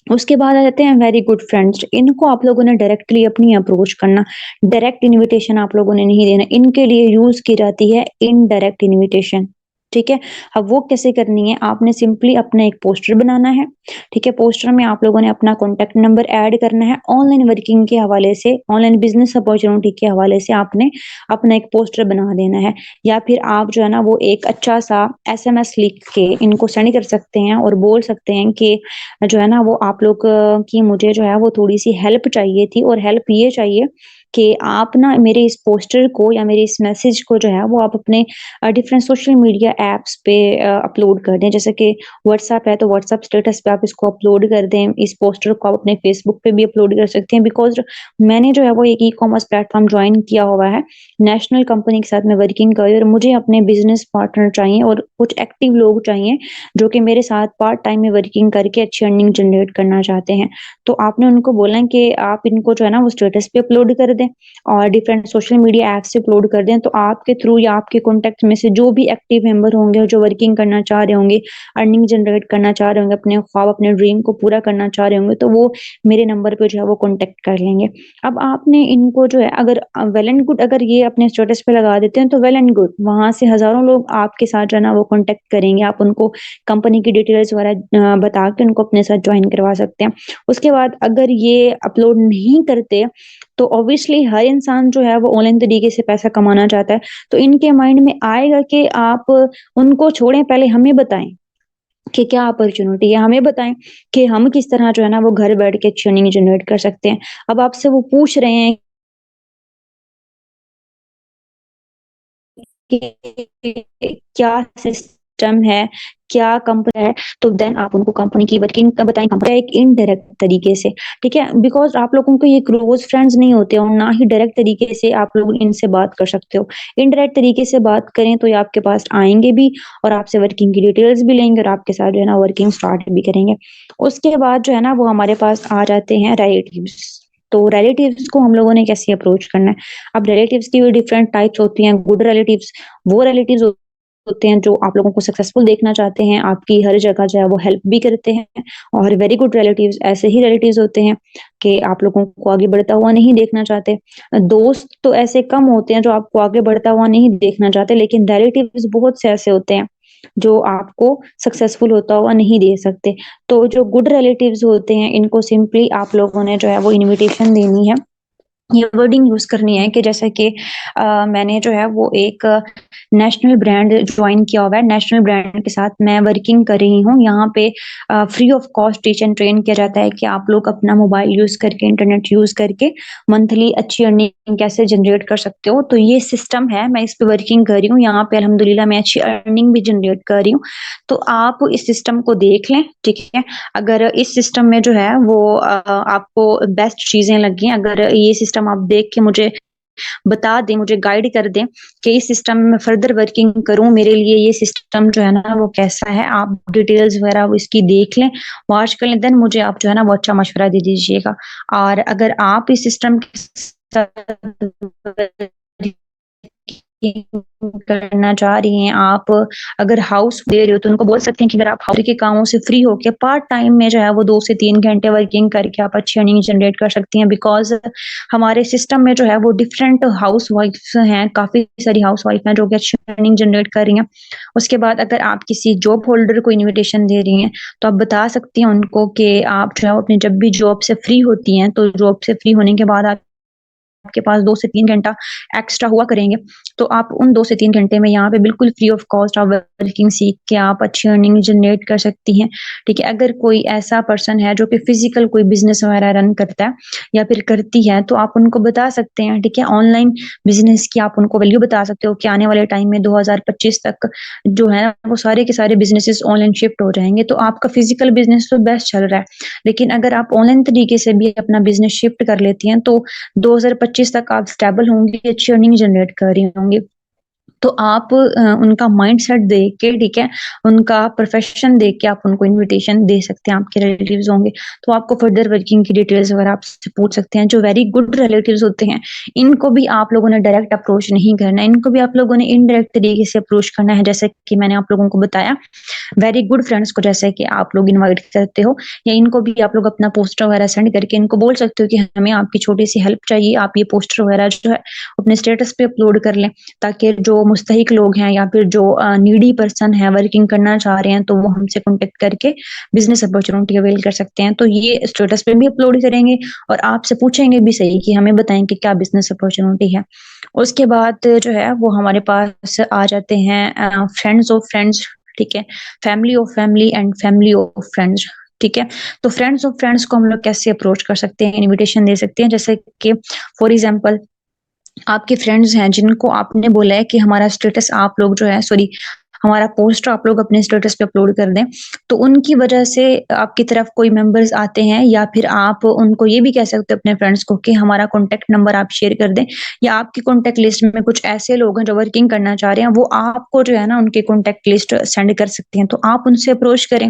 उसके बाद आ जाते हैं वेरी गुड फ्रेंड्स। इनको आप लोगों ने डायरेक्टली अपनी अप्रोच करना, डायरेक्ट इन्विटेशन आप लोगों ने नहीं देना। इनके लिए यूज़ की जाती है इनडायरेक्ट इन्विटेशन, ठीक है? अब वो कैसे करनी है, आपने सिंपली अपना एक पोस्टर बनाना है, ठीक है? पोस्टर में आप लोगों ने अपना कॉन्टैक्ट नंबर ऐड करना है। ऑनलाइन वर्किंग के हवाले से, ऑनलाइन बिज़नेस अपॉर्च्युनिटी के हवाले से आपने अपना एक पोस्टर बना देना है, या फिर आप जो है ना वो एक अच्छा-सा एसएमएस लिख के इनको सेंड कर सकते हैं और बोल सकते हैं कि जो है ना वो आप लोग की मुझे जो है वो थोड़ी-सी हेल्प चाहिए थी, और हेल्प ये चाहिए कि आप ना मेरे इस पोस्टर को या मेरे इस मैसेज को जो है वो आप अपने डिफरेंट सोशल मीडिया ऐप्स पे अपलोड कर दें। जैसे कि व्हाट्सएप है तो व्हाट्सएप स्टेटस पे आप इसको अपलोड कर दें। इस पोस्टर को आप अपने फेसबुक पे भी अपलोड कर सकते हैं, बिकॉज़ मैंने जो है वो एक ई-कॉमर्स प्लेटफ़ॉर्म जॉइन किया हुआ है। नेशनल कंपनी के साथ मैं वर्किंग कर रही हूँ और मुझे अपने बिज़नेस पार्टनर चाहिए और कुछ एक्टिव लोग चाहिए जो कि मेरे साथ पार्ट टाइम में वर्किंग करके अच्छी अर्निंग जनरेट करना चाहते हैं। तो आपने उनको बोलना है कि आप इनको जो है ना वो स्टेटस पे अपलोड कर दें और डिफरेंट सोशल मीडिया ऐप्स से अपलोड कर दें। तो आपके थ्रू या आपके कॉन्टैक्ट में से जो भी एक्टिव मेंबर होंगे और जो वर्किंग करना चाह रहे होंगे, अर्निंग जनरेट करना चाह रहे होंगे, अपने ख्वाब, अपने ड्रीम को पूरा करना चाह रहे होंगे, तो वो मेरे नंबर पे जो है वो कॉन्टैक्ट कर लेंगे। अब आपने इनको जो है अगर वेल एंड गुड, अगर ये अपने स्टेटस पे लगा देते हैं तो वेल एंड गुड, वहाँ से हज़ारों लोग आपके साथ जो है ना वो कॉन्टैक्ट करेंगे। आप उनको कंपनी की डिटेल्स वगैरह बता के उनको अपने साथ जॉइन करवा सकते हैं। उसके बाद अगर ये अपलोड नहीं करते, तो ऑब्वियसली हर इंसान जो है वो ऑनलाइन तरीके से पैसा कमाना चाहता है। तो इनके माइंड में आएगा कि आप उनको छोड़ें, पहले हमें बताएँ कि क्या अपॉर्च्युनिटी है, हमें बताएँ कि हम किस तरह जो है ना वो घर बैठ के अच्छी अर्निंग जनरेट कर सकते हैं। अब आपसे वो पूछ रहे हैं कि क्या सिस्टम है, क्या कंपनी है, तो देन आप उनको कंपनी की वर्किंग का बताएँ, कंपनी एक इनडायरेक्ट तरीके से, ठीक है? बिकॉज़ आप लोगों के ये क्लोज़ फ्रेंड्स नहीं होते और ना ही डायरेक्ट तरीके से आप लोग इनसे बात कर सकते हो। इनडायरेक्ट तरीके से बात करें तो ये आपके पास आएँगे भी और आपसे वर्किंग की डिटेल्स भी लेंगे और आपके साथ जो है ना वर्किंग स्टार्ट भी करेंगे। उसके बाद जो है ना वो हमारे पास आ जाते हैं रिलेटिव्स। तो रिलेटिव्स को हम लोगों ने कैसे अप्रोच करना है? अब रिलेटिव्स की भी डिफरेंट टाइप्स होती हैं। गुड रिलेटिव्स वो रिलेटिव्स होते हैं जो आप लोगों को सक्सेसफुल देखना चाहते हैं, आपकी हर जगह जो है वो हेल्प भी करते हैं, और वेरी गुड रिलेटिव्स ऐसे ही रिलेटिव्स होते हैं कि आप लोगों को आगे बढ़ता हुआ नहीं देखना चाहते। दोस्त तो ऐसे कम होते हैं जो आपको आगे बढ़ता हुआ नहीं देखना चाहते, लेकिन रिलेटिव्स बहुत से ऐसे होते हैं जो आपको सक्सेसफुल होता हुआ नहीं देख सकते। तो जो गुड रिलेटिव्स होते हैं, इनको सिंपली आप लोगों ने जो है वो इन्विटेशन देनी है। ये वर्डिंग यूज़ करनी है कि जैसे कि मैंने जो है वो एक नेशनल ब्रांड जॉइन किया हुआ है, नेशनल ब्रांड के साथ मैं वर्किंग कर रही हूँ। यहाँ पे free of cost teach and train किया जाता है कि आप लोग अपना मोबाइल यूज़ करके, इंटरनेट यूज़ करके मंथली अच्छी अर्निंग कैसे जनरेट कर सकते हो। तो ये सिस्टम है, मैं इस पे वर्किंग कर रही हूँ। यहाँ पे अल्हम्दुलिल्लाह मैं अच्छी अर्निंग भी जनरेट कर रही हूँ। तो आप इस सिस्टम को देख लें, ठीक है? अगर इस सिस्टम में जो है वो आपको बेस्ट चीज़ें लगी, अगर ये सिस्टम आप देख के मुझे बता दें, मुझे गाइड कर दें कि इस सिस्टम में फर्दर वर्किंग करूँ, मेरे लिए ये सिस्टम जो है ना वो कैसा है, आप डिटेल्स वगैरह वो इसकी देख लें, वॉच कर लें, देन मुझे आप जो है ना वो अच्छा मशवरा दे दीजिएगा। और अगर आप इस सिस्टम के साथ करना चाह रही हैं, आप अगर हाउस दे रहे हो तो उनको बोल सकते हैं कि अगर आप हाउस के कामों से फ्री होके पार्ट टाइम में जो है वो 2 से 3 घंटे वर्किंग करके आप अच्छी अर्निंग जनरेट कर सकती हैं, बिकॉज़ हमारे सिस्टम में जो है वो डिफरेंट हाउसवाइफ्स हैं, काफ़ी सारी हाउसवाइफ हैं जो कि अच्छी अर्निंग जनरेट कर रही हैं। उसके बाद अगर आप किसी जॉब होल्डर को इन्विटेशन दे रही हैं, तो आप बता सकती हैं उनको कि आप जो है अपनी जब भी जॉब से फ्री होती हैं, तो जॉब से फ्री होने के बाद आप आपके पास 2 से 3 घंटा एक्स्ट्रा हुआ करेंगे, तो आप उन 2 से 3 घंटे में यहाँ पे बिल्कुल फ्री ऑफ कॉस्ट आप वर्किंग सीख के आप अच्छी अर्निंग जनरेट कर सकती हैं, ठीक है? अगर कोई ऐसा पर्सन है जो कि फिज़िकल कोई बिज़नेस वगैरह रन करता है या फिर करती है, तो आप उनको बता सकते हैं, ठीक है? ऑनलाइन बिज़नेस की आप उनको वैल्यू बता सकते हो कि आने वाले टाइम में 2025 तक जो है ना, वो सारे के सारे बिज़नेसेस ऑनलाइन शिफ्ट हो जाएँगे, तो आपका फिज़िकल बिज़नेस तो बेस्ट चल रहा है। लेकिन अगर आप ऑनलाइन तरीके से भी अपना बिज़नेस शिफ्ट कर लेती हैं, तो 2025 2025 तक आप स्टेबल होंगी, अच्छी अर्निंग जनरेट कर रही होंगी। तो आप उनका माइंडसेट देख के, ठीक है, उनका प्रोफ़ेशन देख के आप उनको इन्विटेशन दे सकते हैं, आपके रिलेटिव्स होंगे, तो आपको फर्दर वर्किंग की डिटेल्स वगैरह आपसे पूछ सकते हैं। जो वेरी गुड रिलेटिव्स होते हैं, इनको भी आप लोगों ने डायरेक्ट अप्रोच नहीं करना है, इनको भी आप लोगों ने इनडायरेक्ट तरीके से अप्रोच करना है, जैसे कि मैंने आप लोगों को बताया। वेरी गुड फ्रेंड्स को जैसे कि आप लोग इनवाइट करते हो, या इनको भी आप लोग अपना पोस्टर वगैरह सेंड करके इनको बोल सकते हो कि हमें आपकी छोटी-सी हेल्प चाहिए, आप ये पोस्टर वगैरह जो है अपने स्टेटस पे अपलोड कर लें, ताकि जो मुस्तहिक लोग हैं या फिर जो नीडी पर्सन है, वर्किंग करना चाह रहे हैं, तो वो हमसे कॉन्टैक्ट करके बिज़नेस अपॉर्च्युनिटी अवेल कर सकते हैं। तो ये स्टेटस पे भी अपलोड करेंगे और आपसे पूछेंगे भी सही कि हमें बताएँ कि क्या बिज़नेस अपॉर्च्युनिटी है। उसके बाद जो है वो हमारे पास आ जाते हैं फ्रेंड्स ऑफ फ्रेंड्स, ठीक है? Family of family and family of friends, ठीक है? तो फ्रेंड्स ऑफ फ्रेंड्स को हम लोग कैसे अप्रोच कर सकते हैं, इन्विटेशन दे सकते हैं, जैसे कि फॉर एग्ज़ाम्पल आपके फ्रेंड्स हैं जिनको आपने बोला है कि हमारा स्टेटस आप लोग जो है सॉरी हमारा पोस्ट आप लोग अपने स्टेटस पे अपलोड कर दें, तो उनकी वजह से आपकी तरफ कोई मेंबर्स आते हैं, या फिर आप उनको ये भी कह सकते हो अपने फ्रेंड्स को कि हमारा कॉन्टैक्ट नंबर आप शेयर कर दें, या आपकी कॉन्टैक्ट लिस्ट में कुछ ऐसे लोग हैं जो वर्किंग करना चाह रहे हैं, वो आपको जो है ना उनकी कॉन्टैक्ट लिस्ट सेंड कर सकते हैं, तो आप उनसे अप्रोच करें।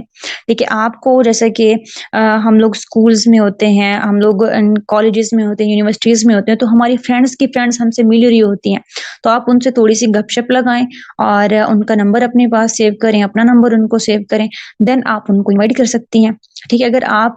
देखिए आपको जैसे कि हम लोग स्कूल्स में होते हैं, हम लोग कॉलेजेस में होते हैं, यूनिवर्सिटीज़ में होते हैं, तो हमारी फ्रेंड्स की फ्रेंड्स हमसे मिल रही होती हैं। तो आप उनसे थोड़ी-सी गपशप लगाएँ और उनका नंबर अपने पास सेव करें, अपना नंबर उनको सेव करें, देन आप उनको इनवाइट कर सकती हैं। ठीक है? अगर आप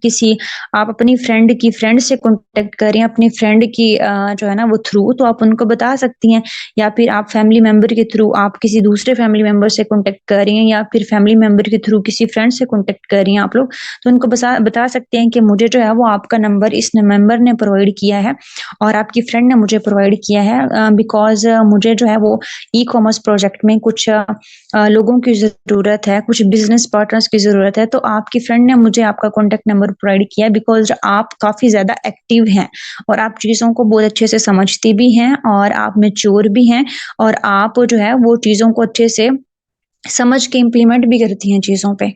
किसी आप अपनी फ्रेंड की फ्रेंड से कॉन्टैक्ट करें, अपनी फ्रेंड की जो है ना वो थ्रू, तो आप उनको बता सकती हैं, या फिर आप फैमिली मेंबर के थ्रू आप किसी दूसरे फैमिली मेंबर से कॉन्टैक्ट कर रही हैं, या फिर फैमिली मेंबर के थ्रू किसी फ्रेंड से कॉन्टैक्ट कर रही हैं आप लोग, तो उनको बता सकते हैं कि मुझे जो है वो आपका नंबर इस मेंबर ने प्रोवाइड किया है और आपकी फ्रेंड ने मुझे प्रोवाइड किया है, बिकॉज़ मुझे जो है वो ई-कॉमर्स प्रोजेक्ट में कुछ लोगों की ज़रूरत है, कुछ बिज़नेस पार्टनर्स की ज़रूरत है, तो आपकी फ्रेंड ने मुझे आपका कॉन्टैक्ट नंबर प्रोवाइड किया है, बिकॉज़ आप काफ़ी ज़्यादा एक्टिव हैं और आप चीज़ों को बहुत अच्छे से समझती भी हैं और आप मैच्योर भी हैं, और आप जो है वो चीज़ों को अच्छे से समझ के इम्प्लीमेंट भी करती हैं चीज़ों पे।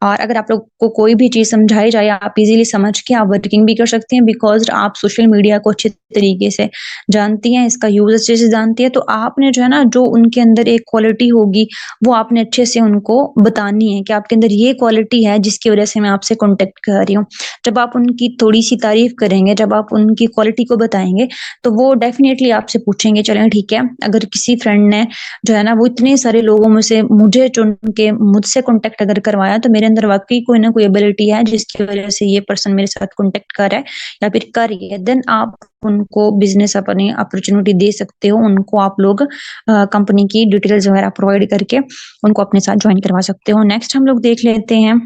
और अगर आप लोग को कोई भी चीज़ समझाई जाए, आप इज़िली समझ के आप वर्किंग भी कर सकती हैं, बिकॉज़ आप सोशल मीडिया को अच्छे तरीके से जानती हैं, इसका यूज़ अच्छे से जानती हैं, तो आपने जो है ना, जो उनके अंदर एक क्वालिटी होगी, वो आपने अच्छे से उनको बतानी है कि आपके अंदर ये क्वालिटी है, जिसकी वज़ह से मैं आपसे कॉन्टैक्ट कर रही हूँ। जब आप उनकी थोड़ी-सी तारीफ़ करेंगे, जब आप उनकी क्वालिटी को बताएँगे, तो वो डेफ़िनिटली आपसे पूछेंगे, चलें ठीक है, अगर किसी फ्रेंड ने जो है ना वो इतने सारे लोगों में से मुझे चुन के मुझसे कॉन्टैक्ट अगर करवाया, तो मेरे अंदर वाक़ई कोई ना कोई एबिलिटी है जिसकी वज़ह से ये पर्सन मेरे साथ कॉन्टैक्ट कर रहा है या फिर कर रही है। देन आप उनको बिज़नेस अपनी अपॉर्च्युनिटी दे सकते हो। उनको आप लोग कंपनी की डिटेल्स वग़ैरह प्रोवाइड करके उनको अपने साथ जॉइन करवा सकते हो। नेक्स्ट हम लोग देख लेते हैं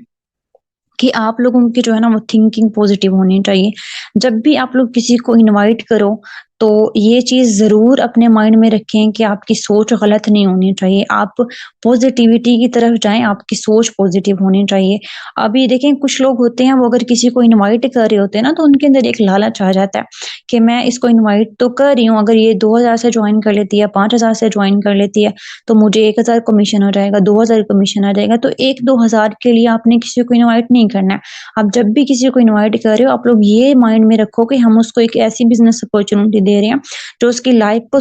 कि आप लोगों की जो है ना वो थिंकिंग पॉजिटिव होनी चाहिए। जब भी आप लोग किसी को इनवाइट करो, तो ये चीज़ ज़रूर अपने माइंड में रखें कि आपकी सोच गलत नहीं होनी चाहिए। आप पॉजिटिविटी की तरफ जाएँ, आपकी सोच पॉजिटिव होनी चाहिए। अभी देखें कुछ लोग होते हैं, वो अगर किसी को इनवाइट कर रहे होते हैं ना, तो उनके अंदर एक लालच आ जाता है कि मैं इसको इनवाइट तो कर रही हूँ, अगर ये 2000 से जॉइन कर लेती है, 5000 से जॉइन कर लेती है, तो मुझे 1000 कमीशन हो जाएगा, 2000 कमीशन आ जाएगा। तो 1-2000 के लिए आपने किसी को इनवाइट नहीं करना है। आप जब भी किसी को इनवाइट कर रहे हो, आप लोग ये माइंड में रखो कि हम उसको एक ऐसी बिज़नेस अपॉर्च्युनिटी दे रहे हैं, जो उसकी लाइफ़ को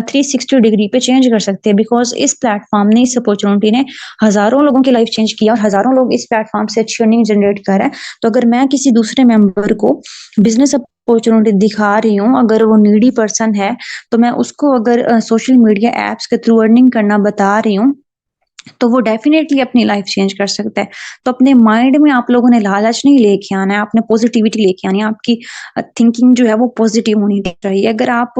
360 डिग्री पे चेंज कर सकते हैं, बिकॉज़ इस प्लेटफ़ॉर्म ने, इस अपॉर्च्युनिटी ने हज़ारों लोगों की लाइफ़ चेंज किया और हज़ारों लोग इस प्लेटफ़ॉर्म से अच्छी अर्निंग जनरेट कर रहे हैं। तो अगर मैं किसी दूसरे मेंबर को बिज़नेस अपॉर्च्युनिटी दिखा रही हूँ, अगर वो नीडी पर्सन है, तो मैं उसको अगर सोशल मीडिया ऐप्स के थ्रू अर्निंग करना बता रही हूँ, तो वो डेफ़िनेटली अपनी लाइफ़ चेंज कर सकता है। तो अपने माइंड में आप लोगों ने लालच नहीं लेके आना है, आपने पॉज़िटिविटी लेके आनी है, आपकी थिंकिंग जो है वो पॉज़िटिव होनी चाहिए। अगर आप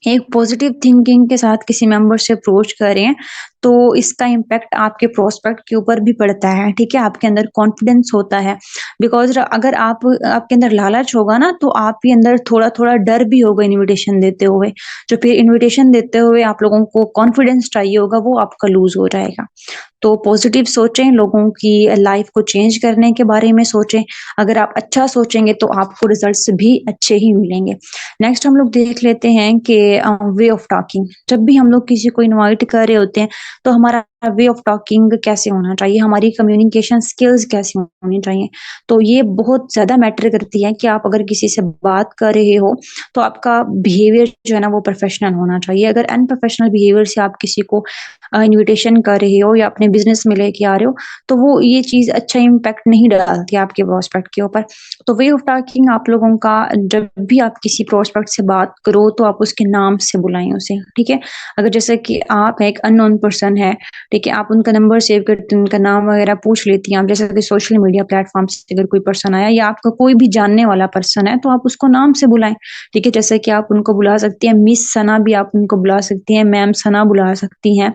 एक पॉजिटिव थिंकिंग के साथ किसी मेंबर से अप्रोच करें, तो इसका इम्पैक्ट आपके प्रोस्पेक्ट के ऊपर भी पड़ता है, ठीक है? आपके अंदर कॉन्फिडेंस होता है, बिकॉज़ अगर आप आपके अंदर लालच होगा ना, तो आपके अंदर थोड़ा-थोड़ा डर भी होगा इन्विटेशन देते हुए। जो फिर इन्विटेशन देते हुए आप लोगों को कॉन्फिडेंस चाहिए होगा, वो आपका लूज़ हो जाएगा। तो पॉजिटिव सोचें, लोगों की लाइफ़ को चेंज करने के बारे में सोचें। अगर आप अच्छा सोचेंगे, तो आपको रिज़ल्ट्स भी अच्छे ही मिलेंगे। नेक्स्ट हम लोग देख लेते हैं कि वे ऑफ टॉकिंग। जब भी हम लोग किसी को इनवाइट कर रहे होते हैं, तो हमारा वे ऑफ टॉकिंग कैसे होना चाहिए, हमारी कम्युनिकेशन स्किल्स कैसी होनी चाहिए। तो ये बहुत ज़्यादा मैटर करती है कि आप अगर किसी से बात कर रहे हो, तो आपका बिहेवियर जो है ना वो प्रोफेशनल होना चाहिए। अगर अनप्रोफेशनल बिहेवियर से आप किसी को इन्विटेशन कर रहे हो या अपने बिज़नेस में लेके आ रहे हो, तो वो ये चीज़ अच्छा इम्पैक्ट नहीं डालती आपके प्रोस्पेक्ट के ऊपर। तो वे ऑफ टॉकिंग आप लोगों का, जब भी आप किसी प्रोस्पेक्ट से बात करो, तो आप उसके नाम से बुलाएँ उसे, ठीक है? अगर जैसे कि आप एक अननोन पर्सन है, ठीक है, आप उनका नंबर सेव करती हैं, उनका नाम वगैरह पूछ लेती हैं आप, जैसे कि सोशल मीडिया प्लेटफ़ॉर्म से अगर कोई पर्सन आया या आपका कोई भी जानने वाला पर्सन है, तो आप उसको नाम से बुलाएँ, ठीक है? जैसे कि आप उनको बुला सकती हैं मिस सना भी आप उनको बुला सकती हैं, मैम सना बुला सकती हैं।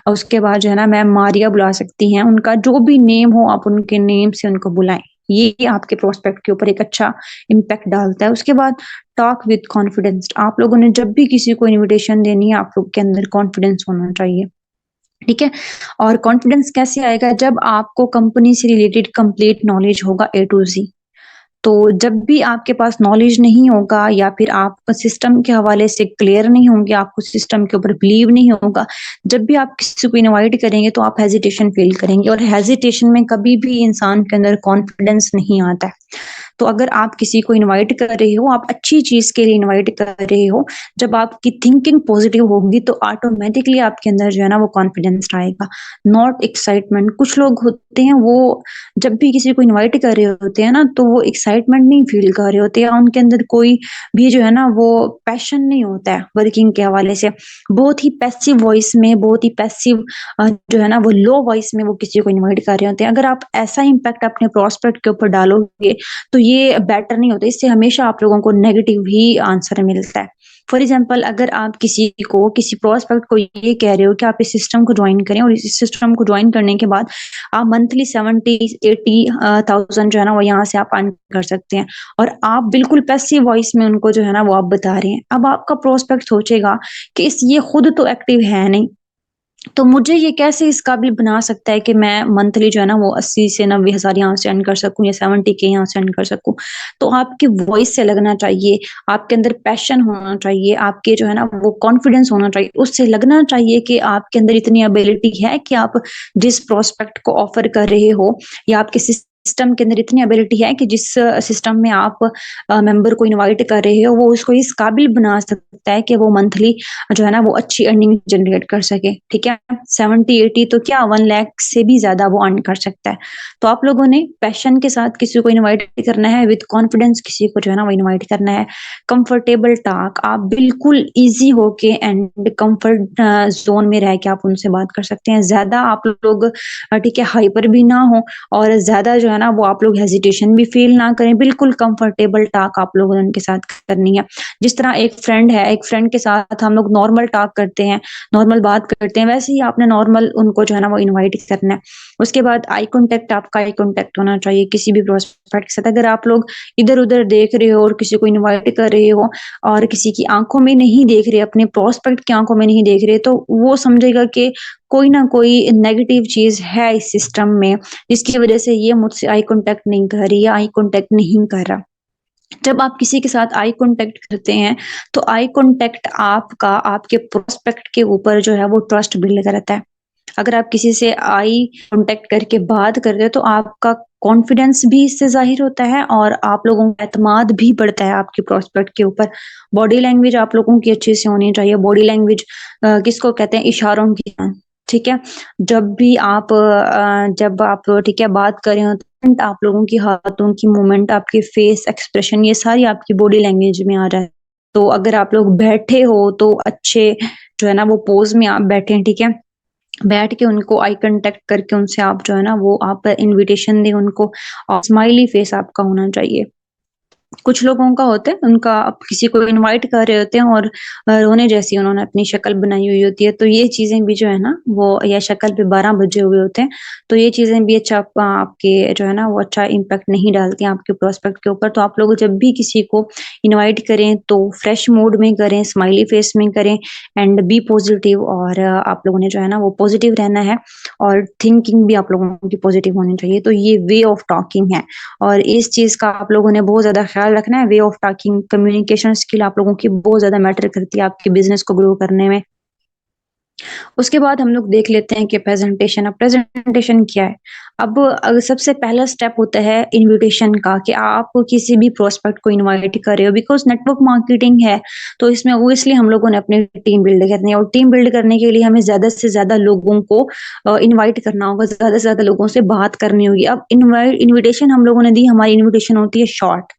और उसके बाद जो है ना मैम मारिया बुला सकती हैं, उनका जो भी नेम हो आप उनके नेम से उनको बुलाएँ। ये आपके प्रोस्पेक्ट के ऊपर एक अच्छा इम्पैक्ट डालता है। उसके बाद टॉक विद कॉन्फिडेंस, आप लोगों ने जब भी किसी को इन्विटेशन देनी है, आप लोग के अंदर कॉन्फिडेंस होना चाहिए। ठीक है? और कॉन्फिडेंस कैसे आएगा? जब आपको कंपनी से रिलेटेड कंप्लीट नॉलेज होगा ए टू ज़ी। तो जब भी आपके पास नॉलेज नहीं होगा या फिर आप सिस्टम के हवाले से क्लियर नहीं होंगे, आपको सिस्टम के ऊपर बिलीव नहीं होगा, जब भी आप किसी को इनवाइट करेंगे तो आप हेजिटेशन फील करेंगे और हेजिटेशन में कभी भी इंसान के अंदर कॉन्फिडेंस नहीं आता है। तो अगर आप किसी को इनवाइट कर रहे हो, आप अच्छी चीज़ के लिए इनवाइट कर रहे हो, जब आपकी थिंकिंग पॉजिटिव होगी तो ऑटोमैटिकली आपके अंदर जो है ना वो कॉन्फिडेंस आएगा, नॉट एक्साइटमेंट। कुछ लोग होते हैं वो जब भी किसी को इनवाइट कर रहे होते हैं ना, तो वो एक्साइटमेंट नहीं फ़ील कर रहे होते या उनके अंदर कोई भी जो है ना वो पैशन नहीं होता है वर्किंग के हवाले से। बहुत ही पैसिव वॉइस में, बहुत ही पैसिव जो है ना वो लो वॉइस में वो किसी को इनवाइट कर रहे होते हैं। अगर आप ऐसा इम्पैक्ट अपने प्रॉस्पेक्ट के ऊपर डालोगे, तो ये बेटर नहीं होता। इससे हमेशा आप लोगों को नेगेटिव ही आंसर मिलता है। फॉर एग्ज़ाम्पल अगर आप किसी प्रॉस्पेक्ट को ये कह रहे हो कि आप इस सिस्टम को जॉइन करें और इस सिस्टम को जॉइन करने के बाद आप मंथली 70-80 थाउज़ेंड जो है ना वो यहाँ से आप अर्न कर सकते हैं और आप बिल्कुल पैसिव वॉइस में उनको जो है ना वो आप बता रहे हैं। अब आपका प्रोस्पेक्ट सोचेगा कि इस ये खुद तो एक्टिव है नहीं, तो मुझे ये कैसे इस काबिल बना सकता है कि मैं मंथली जो है ना वो 80 से 90 हज़ार यहाँ से अर्न कर सकूँ या 70 के यहाँ से अर्न कर सकूँ। तो आपकी वॉइस से लगना चाहिए, आपके अंदर पैशन होना चाहिए, आपके जो है ना वो कॉन्फिडेंस होना चाहिए। उससे लगना चाहिए कि आपके अंदर इतनी एबिलिटी है कि आप जिस प्रोस्पेक्ट को ऑफ़र कर रहे हो या आपके सिस्टम के अंदर इतनी एबिलिटी है कि जिस सिस्टम में आप मेंबर को इनवाइट कर रहे हो, वो उसको इस काबिल बना सकता है कि वो मंथली जो है ना वो अच्छी अर्निंग जनरेट कर सके, ठीक है? 70-80 तो क्या 1 लाख से भी ज़्यादा वो अर्न कर सकता है। तो आप लोगों ने पैशन के साथ किसी को इनवाइट करना है, विद कॉन्फिडेंस किसी को जो है ना वो इनवाइट करना है। कंफर्टेबल टॉक, आप बिल्कुल ईज़ी होके एंड कंफर्ट ज़ोन में रह के आप उनसे बात कर सकते हैं। ज़्यादा आप लोग ठीक है, हाइपर भी ना हो और ज़्यादा जो है ना वो आप लोग हेजिटेशन भी फ़ील ना करें, बिल्कुल कंफर्टेबल टॉक आप लोगों ने उनके साथ करनी है। जिस तरह एक फ्रेंड है, एक फ्रेंड के साथ हम लोग नॉर्मल टॉक करते हैं, नॉर्मल बात करते हैं, वैसे ही आपने नॉर्मल उनको जो है ना वो इनवाइट करना है। उसके बाद आई कॉन्टैक्ट, आपका आई कॉन्टैक्ट होना चाहिए किसी भी प्रोस्पेक्ट के साथ। अगर आप लोग इधर-उधर देख रहे हो और किसी को इनवाइट कर रहे हो और किसी की आँखों में नहीं देख रहे, अपने प्रोस्पेक्ट की आँखों में नहीं देख रहे, तो वो समझेगा कि कोई ना कोई नेगेटिव चीज़ है इस सिस्टम में, जिसकी वज़ह से ये मुझसे आई कॉन्टैक्ट नहीं कर रही या आई कॉन्टैक्ट नहीं कर रहा। जब आप किसी के साथ आई कॉन्टैक्ट करते हैं, तो आई कॉन्टैक्ट आपका आपके प्रोस्पेक्ट के ऊपर जो है वो ट्रस्ट बिल्ड करता है। अगर आप किसी से आई कॉन्टैक्ट करके बात कर रहे हो तो आपका कॉन्फिडेंस भी इससे ज़ाहिर होता है और आप लोगों का एतमाद भी बढ़ता है आपके प्रोस्पेक्ट के ऊपर। बॉडी लैंग्वेज आप लोगों की अच्छी से होनी चाहिए। बॉडी लैंग्वेज किसको कहते हैं? इशारों की जान, ठीक है? जब आप ठीक है बात कर रहे हो तो आप लोगों की हाथों की मूवमेंट, आपके फेस एक्सप्रेशन ये सारी आपकी बॉडी लैंग्वेज में आ रहा है। तो अगर आप लोग बैठे हो तो अच्छे जो है ना वो पोज़ में आप बैठें, ठीक है? बैठ के उनको आई कॉन्टैक्ट करके उनसे आप जो है ना वो आप इन्विटेशन दें उनको और स्माइली फेस आपका होना चाहिए। कुछ लोगों का होता है, उनका आप किसी को इनवाइट कर रहे होते हैं और रोने जैसी उन्होंने अपनी शक्ल बनाई हुई होती है, तो ये चीज़ें भी जो है ना वो या शक्ल पे 12 बजे हुए होते हैं, तो ये चीज़ें भी अच्छा आपके जो है ना वो अच्छा इम्पैक्ट नहीं डालती हैं आपके प्रोस्पेक्ट के ऊपर। तो आप लोग जब भी किसी को इनवाइट करें तो फ्रेश मूड में करें, स्माइली फेस में करें एंड बी पॉजिटिव और आप लोगों ने जो है ना वो पॉजिटिव रहना है और थिंकिंग भी आप लोगों की पॉजिटिव होनी चाहिए। तो ये वे ऑफ टॉकिंग है और इस चीज़ का आप लोगों ने बहुत ज़्यादा ख़्याल रखना है। Way of talking, communication skill आप लोगों की बहुत ज़्यादा मैटर करती है आपके बिज़नेस को ग्रो करने में। उसके बाद हम लोग देख लेते हैं कि प्रेज़ेंटेशन, अब प्रेज़ेंटेशन क्या है? अब सबसे पहला स्टेप होता है इन्विटेशन का कि आप किसी भी प्रोस्पेक्ट को इनवाइट कर रहे हो बिकॉज़ नेटवर्क मार्केटिंग है, तो इसमें ऑब्वियसली हम लोगों ने अपनी टीम बिल्ड करनी है और टीम बिल्ड करने के लिए हमें ज़्यादा से ज़्यादा लोगों को इनवाइट करना होगा, ज़्यादा से ज़्यादा लोगों से बात करनी होगी। अब इन्विटेशन हम लोगों ने दी, हमारी इन्विटेशन होती है शॉर्ट।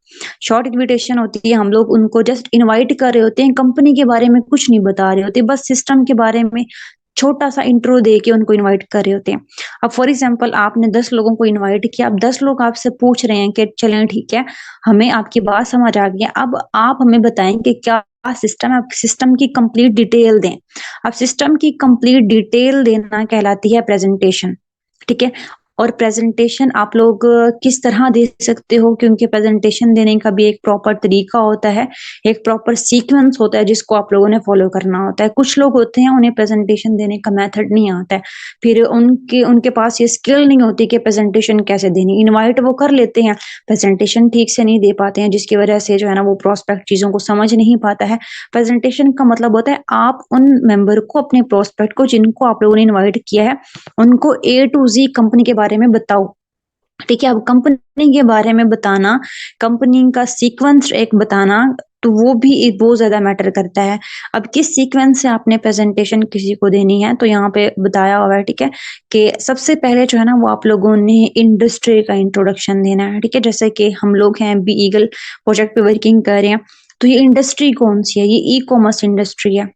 शॉर्ट इन्विटेशन होती है, हम लोग उनको जस्ट इनवाइट कर रहे होते हैं, कंपनी के बारे में कुछ नहीं बता रहे होते, बस सिस्टम के बारे में छोटा-सा इंट्रो दे के उनको इनवाइट कर रहे होते हैं। अब फॉर एग्ज़ाम्पल आपने 10 लोगों को इनवाइट किया, अब 10 लोग आपसे पूछ रहे हैं कि चलें ठीक है, हमें आपकी बात समझ आ गई है, अब आप हमें बताएँ कि क्या सिस्टम है, आप सिस्टम की कंप्लीट डिटेल दें। अब सिस्टम की कंप्लीट डिटेल देना कहलाती है प्रेज़ेंटेशन, ठीक है? और प्रेज़ेंटेशन आप लोग किस तरह दे सकते हो क्योंकि प्रेज़ेंटेशन देने का भी एक प्रॉपर तरीका होता है, एक प्रॉपर सीक्वेंस होता है जिसको आप लोगों ने फ़ॉलो करना होता है। कुछ लोग होते हैं उन्हें प्रेज़ेंटेशन देने का मेथड नहीं आता है, फिर उनके उनके पास ये स्किल नहीं होती कि प्रेज़ेंटेशन कैसे देनी। इनवाइट वो कर लेते हैं, प्रेज़ेंटेशन ठीक से नहीं दे पाते हैं जिसकी वजह से जो है ना वो प्रोस्पेक्ट चीज़ों को समझ नहीं पाता है। प्रेज़ेंटेशन का मतलब होता है आप उन मेंबर को अपने प्रोस्पेक्ट को जिनको आप लोगों ने इनवाइट किया है, उनको ए टू ज़ी कंपनी के बारे में बताओ। ठीक है, अब कंपनी के बारे में बताना, कंपनी का सीक्वेंस एक बताना, तो वो भी एक बहुत ज़्यादा मैटर करता है। अब किस सीक्वेंस से आपने प्रेज़ेंटेशन किसी को देनी है, तो यहाँ पे बताया हुआ है, ठीक है? कि सबसे पहले जो है ना, वो आप लोगों ने इंडस्ट्री का इंट्रोडक्शन देना है, ठीक है? जैसे कि हम लोग हैं बी ईगल प्रोजेक्ट पे वर्किंग कर रहे हैं, तो ये इंडस्ट्री कौन-सी है? ये ई-कॉमर्स इंडस्ट्री है।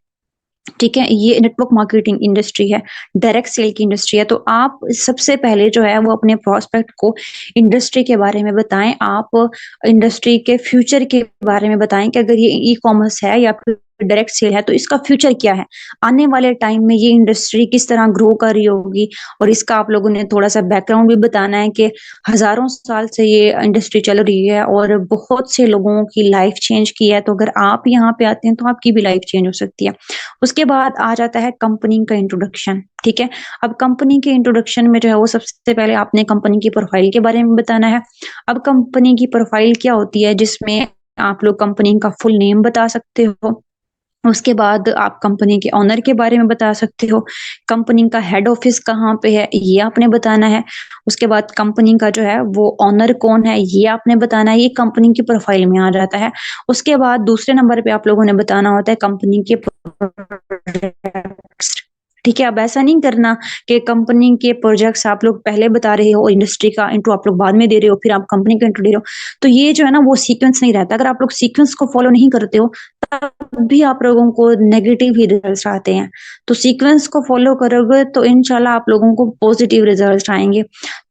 ठीक है, ये नेटवर्क मार्केटिंग इंडस्ट्री है, डायरेक्ट सेल की इंडस्ट्री है, तो आप सबसे पहले जो है वो अपने प्रोस्पेक्ट को इंडस्ट्री के बारे में बताएँ, आप इंडस्ट्री के फ्यूचर के बारे में बताएँ कि अगर ये ई-कॉमर्स है या फिर डायरेक्ट सेल है, तो इसका फ्यूचर क्या है? आने वाले टाइम में ये इंडस्ट्री किस तरह ग्रो कर रही होगी और इसका आप लोगों ने थोड़ा-सा बैकग्राउंड भी बताना है कि हज़ारों साल से ये इंडस्ट्री चल रही है और बहुत से लोगों की लाइफ चेंज की है, तो अगर आप यहाँ पे आते हैं, तो आपकी भी लाइफ चेंज हो सकती है। उसके बाद आ जाता है कंपनी का इंट्रोडक्शन, ठीक है? अब कंपनी के इंट्रोडक्शन में जो है वो सबसे पहले आपने कंपनी की प्रोफाइल के बारे में बताना है। अब कंपनी की प्रोफाइल क्या होती है जिसमें आप लोग कंपनी का फुल नेम बता सकते हो। उसके बाद आप कंपनी के ओनर के बारे में बता सकते हो, कंपनी का हेड ऑफिस कहाँ पे है, ये आपने बताना है। उसके बाद कंपनी का जो है वो ओनर कौन है, ये आपने बताना है, ये कंपनी की प्रोफाइल में आ जाता है। उसके बाद दूसरे नंबर पे आप लोगों ने बताना होता है कंपनी के प्रोडक्ट्स, ठीक है? अब ऐसा नहीं करना कि कंपनी के प्रोजेक्ट्स आप लोग पहले बता रहे हो और इंडस्ट्री का इंट्रो आप लोग बाद में दे रहे हो, फिर आप कंपनी का इंट्रो दे रहे हो। तो ये जो है ना वो सीक्वेंस नहीं रहता। अगर आप लोग सीक्वेंस को फॉलो नहीं करते हो, तब भी आप लोगों को नेगेटिव ही रिजल्ट्स आते हैं। तो सीक्वेंस को फॉलो करोगे तो इंशाल्लाह आप लोगों को पॉजिटिव रिजल्ट्स आएँगे।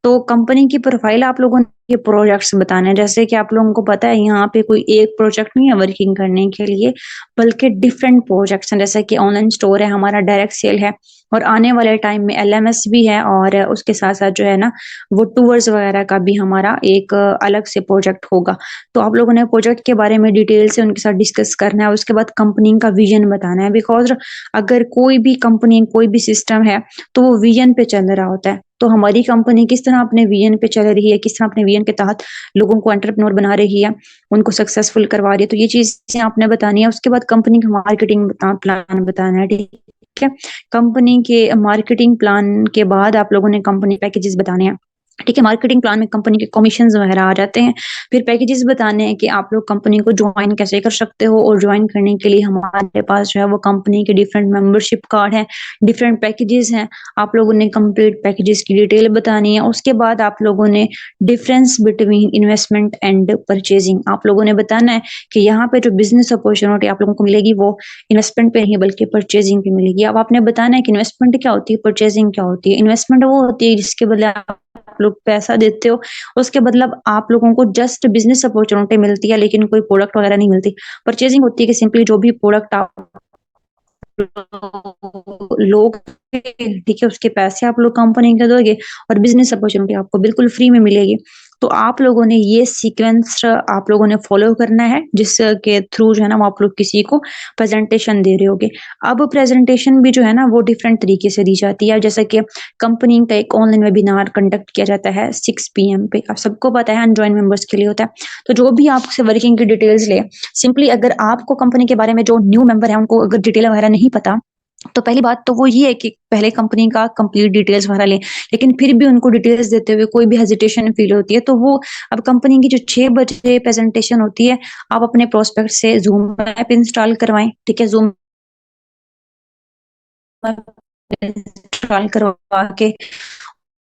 तो कंपनी की प्रोफाइल आप लोगों ने प्रोजेक्ट्स बताने हैं। जैसे कि आप लोगों को पता है यहाँ पे कोई एक प्रोजेक्ट नहीं है वर्किंग करने के लिए, बल्कि डिफरेंट प्रोजेक्ट्स हैं। जैसे कि ऑनलाइन स्टोर है, हमारा डायरेक्ट सेल है और आने वाले टाइम में एलएमएस भी है और उसके साथ-साथ जो है ना वो टूर्स वगैरह का भी हमारा एक अलग से प्रोजेक्ट होगा। तो आप लोगों ने प्रोजेक्ट के बारे में डिटेल से उनके साथ डिस्कस करना है, उसके बाद कंपनी का विज़न बताना है बिकॉज़ अगर कोई भी कंपनी, कोई भी सिस्टम है, तो वो विज़न पे चल रहा होता है। तो हमारी कंपनी किस तरह अपने विज़न पे चल रही है, किस तरह अपने विज़न के तहत लोगों को एंटरप्रेन्योर बना रही है, उनको सक्सेसफुल करवा रही है, तो ये चीज़ें आपने बतानी है। उसके बाद कंपनी का मार्केटिंग प्लान बताना है, ठीक है? कंपनी के मार्केटिंग प्लान के बाद आप लोगों ने कंपनी पैकेजेज़ बताने हैं। ठीक है, मार्केटिंग प्लान में कंपनी के कमीशन्स वगैरह आ जाते हैं। फिर पैकेजेज़ बताने हैं कि आप लोग कंपनी को जॉइन कैसे कर सकते हो और जॉइन करने के लिए हमारे पास जो है वो कंपनी के डिफरेंट मेंबरशिप कार्ड हैं, डिफरेंट पैकेजेज़ हैं। आप लोगों ने कंप्लीट पैकेजेज़ की डिटेल बतानी है। उसके बाद आप लोगों ने difference between investment and purchasing आप लोगों ने बताना है कि यहाँ पे जो बिज़नेस अपॉर्च्युनिटी आप लोगों को मिलेगी वो इन्वेस्टमेंट पे नहीं बल्कि परचेज़िंग पे मिलेगी। अब आपने बताना है कि इन्वेस्टमेंट क्या होती है, परचेज़िंग क्या होती है। इन्वेस्टमेंट वो होती है जिसके बदले आप लोग पैसा देते हो, उसके मतलब आप लोगों को जस्ट बिज़नेस अपॉर्च्युनिटी मिलती है, लेकिन कोई प्रोडक्ट वगैरह नहीं मिलती। परचेज़िंग होती है कि सिंपली जो भी प्रोडक्ट आप लोग ठीक है, उसके पैसे आप लोग कंपनी को दोगे और बिज़नेस अपॉर्च्युनिटी आपको बिल्कुल फ्री में मिलेगी। तो आप लोगों ने ये सीक्वेंस आप लोगों ने फ़ॉलो करना है, जिसके थ्रू जो है ना वो आप लोग किसी को प्रेज़ेंटेशन दे रहे होगे। अब प्रेज़ेंटेशन भी जो है ना वो डिफरेंट तरीके से दी जाती है, जैसे कि कंपनी का एक ऑनलाइन वेबिनार कंडक्ट किया जाता है 6 पीएम पे। आप सबको पता है अनजॉइंड मेंबर्स के लिए होता है। तो जो भी आपसे वर्किंग की डिटेल्स ले, सिंपली अगर आपको कंपनी के बारे में जो न्यू मेंबर है उनको अगर डिटेल वगैरह नहीं पता, तो पहली बात तो वो ये है कि पहले कंपनी का कंप्लीट डिटेल्स वगैरह लें, लेकिन फिर भी उनको डिटेल्स देते हुए कोई भी हेजिटेशन फील होती है, तो वो अब कंपनी की जो 6 बजे प्रेज़ेंटेशन होती है, आप अपने प्रोस्पेक्ट से ज़ूम ऐप इंस्टॉल करवाएँ, ठीक है? ज़ूम इंस्टॉल करवा के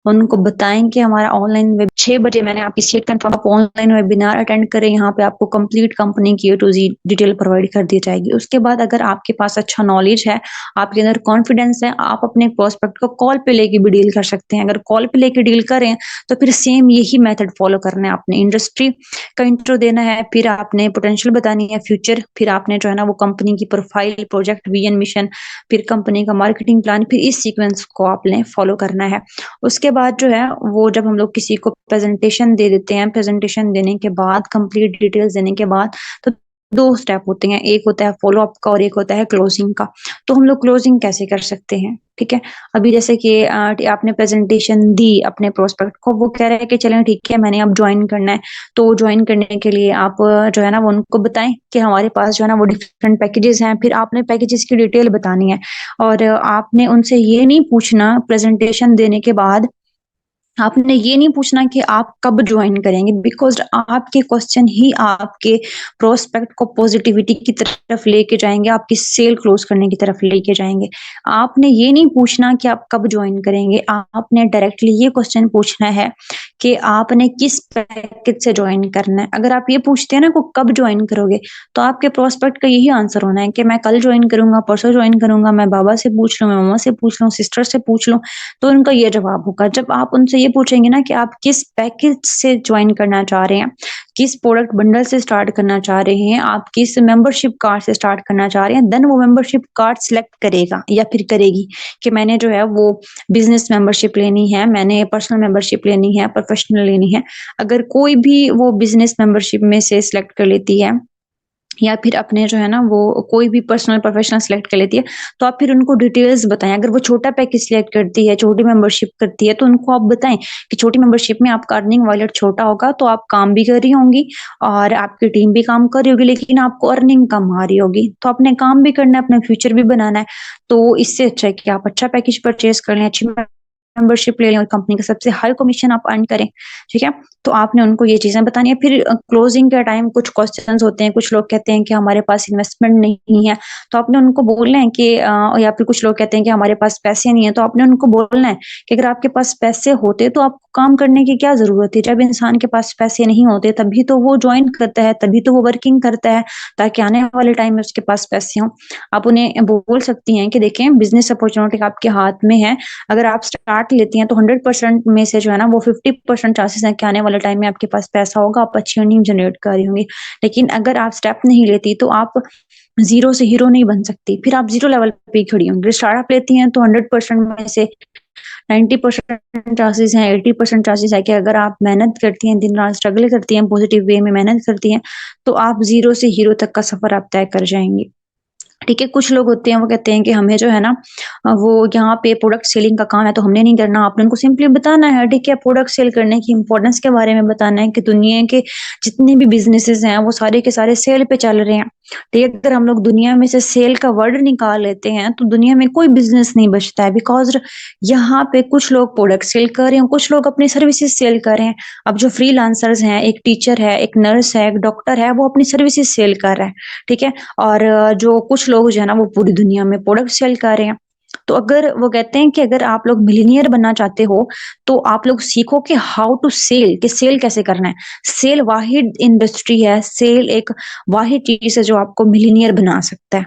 उनको बताएँ कि हमारा ऑनलाइन वेब 6 बजे मैंने आपकी सीट कन्फर्म आप ऑनलाइन वेबिनार अटेंड करें, यहाँ पे आपको कंप्लीट कंपनी की ए टू ज़ेड डिटेल प्रोवाइड कर दी जाएगी। उसके बाद अगर आपके पास अच्छा नॉलेज है, आपके अंदर कॉन्फिडेंस है, आप अपने प्रोस्पेक्ट को कॉल पे लेके भी डील कर सकते हैं। अगर कॉल पे लेके डील कर रहे हैं, तो फिर सेम यही मेथड फॉलो करना है आपने। इंडस्ट्री का इंट्रो देना है, फिर आपने पोटेंशियल बतानी है, फ्यूचर, फिर आपने जो है ना वो कंपनी की प्रोफाइल, प्रोजेक्ट, विज़न, मिशन, फिर कंपनी का मार्केटिंग प्लान, फिर इस सीक्वेंस को आपने फॉलो करना है। उसके बाद जो है वो जब हम लोग किसी को प्रेज़ेंटेशन दे देते हैं, प्रेज़ेंटेशन देने के बाद कंप्लीट डिटेल्स देने के बाद तो 2 स्टेप होते हैं, एक होता है फ़ॉलो अप का और एक होता है क्लोजिंग का। तो हम लोग क्लोजिंग कैसे कर सकते हैं, ठीक है? अभी जैसे कि आपने प्रेज़ेंटेशन दी अपने प्रोस्पेक्ट को, वो कह रहे हैं कि चलें ठीक है मैंने अब जॉइन करना है। तो जॉइन करने के लिए आप जो है ना वो उनको बताएँ कि हमारे पास जो है ना वो डिफरेंट पैकेजेज़ हैं, फिर आपने पैकेजेज़ की डिटेल बतानी है और आपने उनसे ये नहीं पूछना प्रेज़ेंटेशन देने के बाद आपने ये नहीं पूछना कि आप कब जॉइन करेंगे बिकॉज़ आपके क्वेश्चन ही आपके प्रोस्पेक्ट को पॉजिटिविटी की तरफ लेके जाएँगे, आपकी सेल क्लोज़ करने की तरफ लेके जाएँगे। आपने ये नहीं पूछना कि आप कब जॉइन करेंगे, आपने डायरेक्टली ये क्वेश्चन पूछना है कि आपने किस पैकेज से जॉइन करना है। अगर आप ये पूछते हैं ना को कब जॉइन करोगे, तो आपके प्रोस्पेक्ट का यही आंसर होना है कि मैं कल जॉइन करूँगा, परसों जॉइन करूँगा, मैं बाबा से पूछ लूँ, मैं मम्मा से पूछ लूँ, सिस्टर से पूछ लूँ। तो उनका ये जवाब होगा। जब आप उनसे ये पूछेंगे ना कि आप किस पैकेज से जॉइन करना चाह रहे हैं, किस प्रोडक्ट बंडल से स्टार्ट करना चाह रहे हैं, आप किस मेंबरशिप कार्ड से स्टार्ट करना चाह रहे हैं, देन वो मेंबरशिप कार्ड सिलेक्ट करेगा या फिर करेगी कि मैंने जो है वो बिज़नेस मेंबरशिप लेनी है, मैंने पर्सनल मेंबरशिप लेनी है, प्रोफेशनल लेनी है। अगर कोई भी वो बिज़नेस मेंबरशिप में से सिलेक्ट कर लेती है या फिर अपने जो है ना वो कोई भी पर्सनल प्रोफेशनल सेलेक्ट कर लेती है, तो आप फिर उनको डिटेल्स बताएँ। अगर वो छोटा पैकेज सिलेक्ट करती है, छोटी मेंबरशिप करती है, तो उनको आप बताएँ कि छोटी मेंबरशिप में आपका अर्निंग वॉलेट छोटा होगा, तो आप काम भी कर रही होंगी और आपकी टीम भी काम कर रही होगी, लेकिन आपको अर्निंग कम आ रही होगी। तो आपने काम भी करना है, अपना फ्यूचर भी बनाना है। तो इससे अच्छा है कि आप अच्छा पैकेज परचेज़ कर लें, अच्छी मेंबरशिप ले लें और कंपनी का सबसे हाई कमीशन आप अर्न करें, ठीक है? तो आपने उनको ये चीज़ें बतानी है। फिर क्लोजिंग के टाइम कुछ क्वेश्चन्स होते हैं, कुछ लोग कहते हैं कि हमारे पास इन्वेस्टमेंट नहीं है, तो आपने उनको बोलना है कि या फिर कुछ लोग कहते हैं कि हमारे पास पैसे नहीं है, तो आपने उनको बोलना है कि अगर आपके पास पैसे होते तो आपको काम करने की क्या ज़रूरत है? जब इंसान के पास पैसे नहीं होते तभी तो वो जॉइन करता है, तभी तो वो वर्किंग करता है, ताकि आने वाले टाइम में उसके पास पैसे हों। आप उन्हें बोल सकती हैं कि देखें बिज़नेस अपॉर्च्युनिटी आपके हाथ में है, अगर आप स्टार्ट लेती हैं तो 100% में से जो है ना वो 50% चांसेस हैं कि आने वाले टाइम में आपके पास पैसा होगा, आप अच्छी अर्निंग जनरेट कर रही होंगी। लेकिन अगर आप स्टेप नहीं लेती तो आप ज़ीरो से हीरो नहीं बन सकती, फिर आप ज़ीरो लेवल पे ही खड़ी होंगी। स्टार्टअप लेती हैं तो 100% में से 90% चांसेस हैं, 80% चांसेस है कि अगर आप मेहनत करती हैं, दिन-रात स्ट्रगल करती हैं, पॉजिटिव वे में मेहनत करती हैं, तो आप ज़ीरो से हीरो तक का सफ़र आप तय कर जाएँगी। ठीक है, कुछ लोग होते हैं वो कहते हैं कि हमें जो है ना वो यहाँ पे प्रोडक्ट सेलिंग का काम है तो हमने नहीं करना, आपने उनको सिंपली बताना है, ठीक है? प्रोडक्ट सेल करने की इम्पोर्टेंस के बारे में बताना है कि दुनिया के जितने भी बिज़नेसेस हैं वो सारे के सारे सेल पे चल रहे हैं। ठीक है? अगर हम लोग दुनिया में से सेल का वर्ड निकाल लेते हैं तो दुनिया में कोई बिज़नेस नहीं बचता है बिकॉज़ यहाँ पे कुछ लोग प्रोडक्ट सेल कर रहे हैं, कुछ लोग अपनी सर्विसेज़ सेल कर रहे हैं। अब जो फ्रीलांसर्स हैं, एक टीचर है, एक नर्स है, एक डॉक्टर है, वो अपनी सर्विसेज़ सेल कर रहा है, ठीक है? और जो कुछ लोग जो है ना वो पूरी दुनिया में प्रोडक्ट सेल कर रहे हैं। तो अगर वो कहते हैं कि अगर आप लोग मिलियनेयर बनना चाहते हो, तो आप लोग सीखो कि हाउ टू सेल कि सेल कैसे करना है। सेल वाहिद इंडस्ट्री है, सेल एक वाहिद चीज़ है जो आपको मिलियनेयर बना सकता है।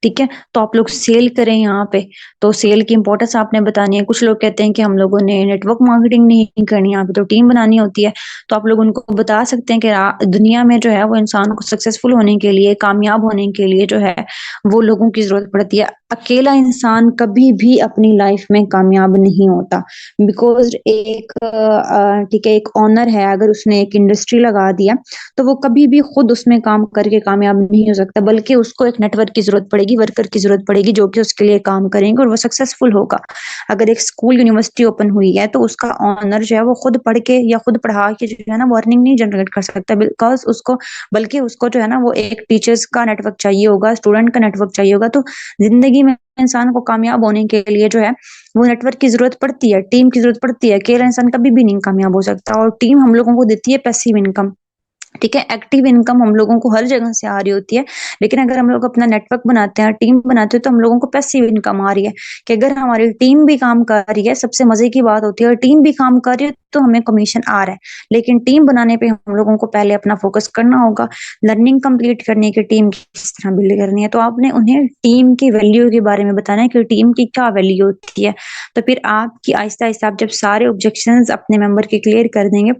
ठीक है? तो आप लोग सेल करें यहाँ पे, तो सेल की इम्पोर्टेंस आपने बतानी है। कुछ लोग कहते हैं कि हम लोगों ने नेटवर्क मार्केटिंग नहीं करनी, यहाँ पे तो टीम बनानी होती है। तो आप लोग उनको बता सकते हैं कि दुनिया में जो है वो इंसान को सक्सेसफुल होने के लिए, कामयाब होने के लिए जो है, वो लोगों की ज़रूरत पड़ती है। अकेला इंसान कभी भी अपनी लाइफ़ में कामयाब नहीं होता बिकॉज़ ठीक है, एक ओनर है अगर उसने एक इंडस्ट्री लगा दिया, तो वो कभी भी खुद उसमें काम करके कामयाब नहीं हो सकता, बल्कि उसको एक नेटवर्क की ज़रूरत पड़ेगी, वर्कर की ज़रूरत पड़ेगी जो कि उसके लिए काम करेंगे और वो सक्सेसफुल होगा। अगर एक स्कूल, यूनिवर्सिटी ओपन हुई है तो उसका ओनर जो है वो खुद पढ़ के या खुद पढ़ा के जो है ना वो अर्निंग नहीं जनरेट कर सकता बिकॉज़ उसको बल्कि उसको जो है ना वो एक टीचर्स का नेटवर्क चाहिए होगा, स्टूडेंट का नेटवर्क चाहिए होगा। तो ज़िंदगी में इंसान को कामयाब होने के लिए जो है, वो नेटवर्क की ज़रूरत पड़ती है, टीम की ज़रूरत पड़ती है। अकेला इंसान कभी भी नहीं कामयाब हो सकता और टीम हम लोगों को देती है पैसिव इनकम। ठीक है, एक्टिव इनकम हम लोगों को हर जगह से आ रही होती है, लेकिन अगर हम लोग अपना नेटवर्क बनाते हैं, टीम बनाते हैं, तो हम लोगों को पैसिव इनकम आ रही है कि अगर हमारी टीम भी काम कर रही है, सबसे मज़े की बात होती है, अगर टीम भी काम कर रही है, तो हमें कमीशन आ रहा है। लेकिन टीम बनाने पे हम लोगों को पहले अपना फ़ोकस करना होगा, लर्निंग कंप्लीट करनी है कि टीम किस तरह बिल्ड करनी है, तो आपने उन्हें टीम की वैल्यू के बारे में बताना है कि टीम की क्या वैल्यू होती है। तो फिर आपकी आहिस्ता-आहिस्ता आप जब सारे ऑब्जेक्शंस अपने मेंबर के क्लियर कर देंगे,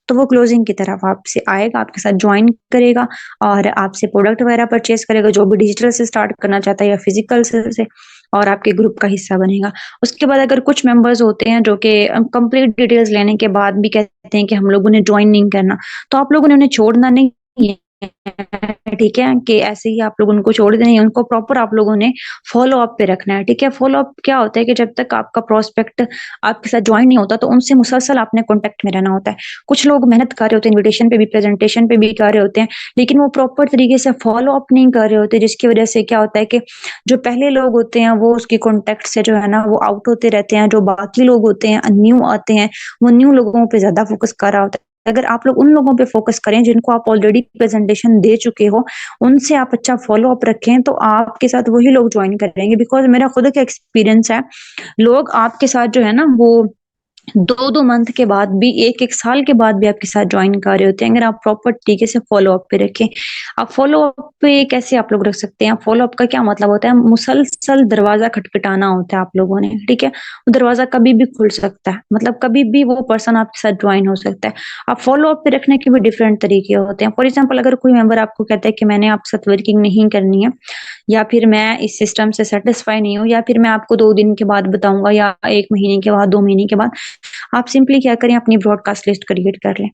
तो वो क्लोजिंग की तरफ आपसे आएगा, आपके साथ जॉइन करेगा और आपसे प्रोडक्ट वगैरह परचेज़ करेगा, जो भी डिजिटल से स्टार्ट करना चाहता है या फिज़िकल से और आपके ग्रुप का हिस्सा बनेगा। उसके बाद अगर कुछ मेंबर्स होते हैं जो कि कंप्लीट डिटेल्स लेने के बाद भी कहते हैं कि हम लोगों ने जॉइन नहीं करना, तो आप लोगों ने उन्हें छोड़ना नहीं है, ठीक है? कि ऐसे ही आप लोग उनको छोड़ दें नहीं, उनको प्रॉपर आप लोगों ने फ़ॉलो अप पे रखना है, ठीक है? फ़ॉलो अप क्या होता है कि जब तक आपका प्रोस्पेक्ट आपके साथ जॉइन नहीं होता, तो उनसे मुसलसल आपने कॉन्टैक्ट में रहना होता है। कुछ लोग मेहनत कर रहे होते हैं, इन्विटेशन पे भी, प्रेज़ेंटेशन पे भी कर रहे होते हैं, लेकिन वो प्रॉपर तरीके से फ़ॉलो अप नहीं कर रहे होते, जिसकी वज़ह से क्या होता है कि जो पहले लोग होते हैं, वो उसकी कॉन्टैक्ट से जो है ना, वो आउट होते रहते हैं। जो बाकी लोग होते हैं, न्यू आते हैं, वो न्यू लोगों पे ज़्यादा फ़ोकस कर रहा होता है। अगर आप लोग उन लोगों पे फ़ोकस करें, जिनको आप ऑलरेडी प्रेज़ेंटेशन दे चुके हो, उनसे आप अच्छा फ़ॉलो अप रखें, तो आपके साथ वही लोग जॉइन करेंगे। बिकॉज़ मेरा खुद का एक्सपीरियंस है, लोग आपके साथ जो है ना, वो 2-2 मंथ के बाद भी, 1-1 साल के बाद भी आपके साथ जॉइन कर रहे होते हैं, अगर आप प्रॉपर तरीके से फ़ॉलो अप पे रखें। अब फ़ॉलो अप पे कैसे आप लोग रख सकते हैं? फ़ॉलो अप का क्या मतलब होता है? मुसलसल दरवाज़ा खटखटाना होता है आप लोगों ने, ठीक है? वो दरवाज़ा कभी भी खुल सकता है, मतलब कभी भी वो पर्सन आपके साथ जॉइन हो सकता है। अब फ़ॉलो अप पे रखने के भी डिफरेंट तरीके होते हैं। फॉर एग्ज़ाम्पल अगर कोई मेंबर आपको कहता है कि मैंने आपके साथ वर्किंग नहीं करनी है, या फिर मैं इस सिस्टम से सैटिस्फाई नहीं हूँ, या फिर मैं आपको 2 दिन के बाद बताऊँगा या 1 महीने के बाद, 2 महीने के बाद, आप सिंपली क्या करें, अपनी ब्रॉडकास्ट लिस्ट क्रिएट कर लें।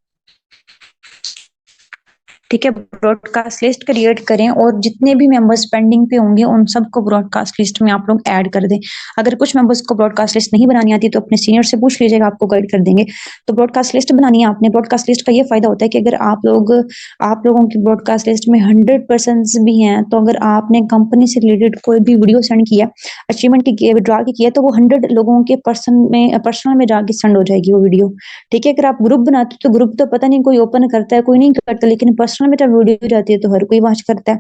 ठीक है, ब्रॉडकास्ट लिस्ट क्रिएट करें और जितने भी मेंबर्स पेंडिंग पे होंगे, उन सबको ब्रॉडकास्ट लिस्ट में आप लोग ऐड कर दें। अगर कुछ मेंबर्स को ब्रॉडकास्ट लिस्ट नहीं बनानी आती, तो अपने सीनियर से पूछ लीजिएगा, आपको गाइड कर देंगे। तो ब्रॉडकास्ट लिस्ट बनानी है आपने। ब्रॉडकास्ट लिस्ट का ये फ़ायदा होता है कि अगर आप लोगों की ब्रॉडकास्ट लिस्ट में 100 पर्सन्स भी हैं, तो अगर आपने कंपनी से रिलेटेड कोई भी वीडियो सेंड किया, अचीवमेंट की किया, विथड्रॉ की किया, तो वो 100 लोगों के पर्सनल में जाके सेंड हो जाएगी वो वीडियो। ठीक है, अगर आप ग्रुप बनाते हो, तो ग्रुप तो पता नहीं कोई ओपन करता है, कोई नहीं करता, लेकिन पर्सनल में जब वीडियो जाती है, तो हर कोई वॉच करता है।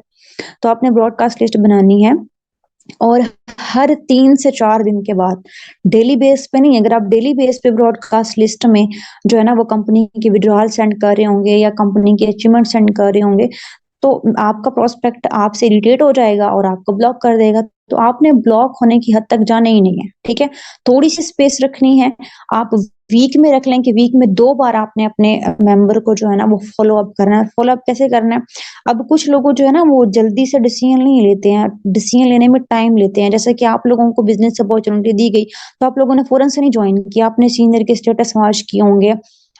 तो आपने ब्रॉडकास्ट लिस्ट बनानी है और हर 3 से 4 दिन के बाद, डेली बेस पे नहीं, अगर आप डेली बेस पे ब्रॉडकास्ट लिस्ट में जो है ना, वो कंपनी की विड्रॉल सेंड कर रहे होंगे या कंपनी के अचीवमेंट सेंड कर रहे होंगे, तो आपका प्रोस्पेक्ट आपसे इरिटेट हो जाएगा और आपको ब्लॉक कर देगा। तो आपने ब्लॉक होने की हद तक जाना ही नहीं है, ठीक है? थोड़ी-सी स्पेस रखनी है। आप वीक में रख लें कि वीक में 2 बार आपने अपने मेंबर को जो है ना, वो फ़ॉलो अप करना है। फ़ॉलो अप कैसे करना है? अब कुछ लोगों जो है ना, वो जल्दी से डिसीज़न नहीं लेते हैं, डिसीज़न लेने में टाइम लेते हैं। जैसे कि आप लोगों को बिज़नेस अपॉर्च्युनिटी दी गई, तो आप लोगों ने फ़ौरन से नहीं जॉइन किया, आपने सीनियर के स्टेटस वॉच किए होंगे।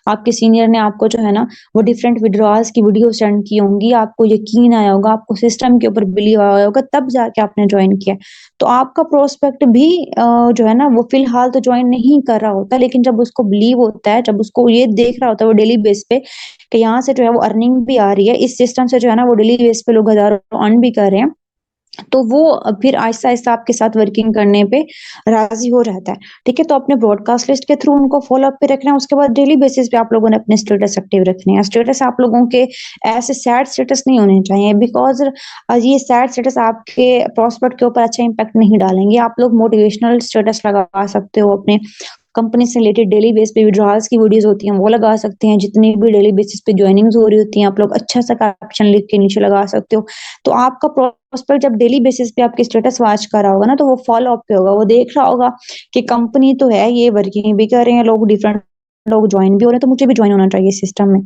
आपके सीनियर ने आपको जो है ना, वो डिफरेंट विथड्रॉल्स की वीडियो सेंड की होंगी, आपको यकीन आया होगा, आपको सिस्टम के ऊपर बिलीव आया होगा, तब जाके आपने जॉइन किया। तो आपका प्रोस्पेक्ट भी जो है ना, वो फ़िलहाल तो जॉइन नहीं कर रहा होता, लेकिन जब उसको बिलीव होता है, जब उसको ये देख रहा होता है वो डेली बेस पे कि यहाँ से जो है वो अर्निंग भी आ रही है, इस सिस्टम से जो है ना, वो डेली बेस पे लोग हज़ारों अर्न भी कर रहे हैं, तो वो फिर आहिस्ता-आहिस्ता आपके साथ वर्किंग करने पे राज़ी हो जाता है, ठीक है? तो अपने ब्रॉडकास्ट लिस्ट के थ्रू उनको फ़ॉलो अप पे रखना है, उसके बाद डेली बेसिस पे आप लोगों ने अपने स्टेटस एक्टिव रखने हैं। स्टेटस आप लोगों के ऐसे सैड स्टेटस नहीं होने चाहिए, बिकॉज़ ये सैड स्टेटस आपके प्रॉस्पेक्ट के ऊपर अच्छा इम्पैक्ट नहीं डालेंगे। आप लोग मोटिवेशनल स्टेटस लगा सकते हो, अपने कंपनी से रिलेटेड डेली बेस पे विथड्रॉल्स की वीडियोज़ होती हैं, वो लगा सकते हैं। जितनी भी डेली बेसिस पे जॉइनिंग्स हो रही होती हैं, आप लोग अच्छा-सा कैप्शन लिख के नीचे लगा सकते हो। तो आपका प्रॉस्पेक्ट जब डेली बेसिस पे आपके स्टेटस वॉच कर रहा होगा ना, तो वो फ़ॉलो अप पे होगा। वो देख रहा होगा कि कंपनी तो है, ये वर्किंग भी कर रहे हैं, लोग डिफरेंट लोग जॉइन भी हो रहे हैं, तो मुझे भी जॉइन होना चाहिए सिस्टम में।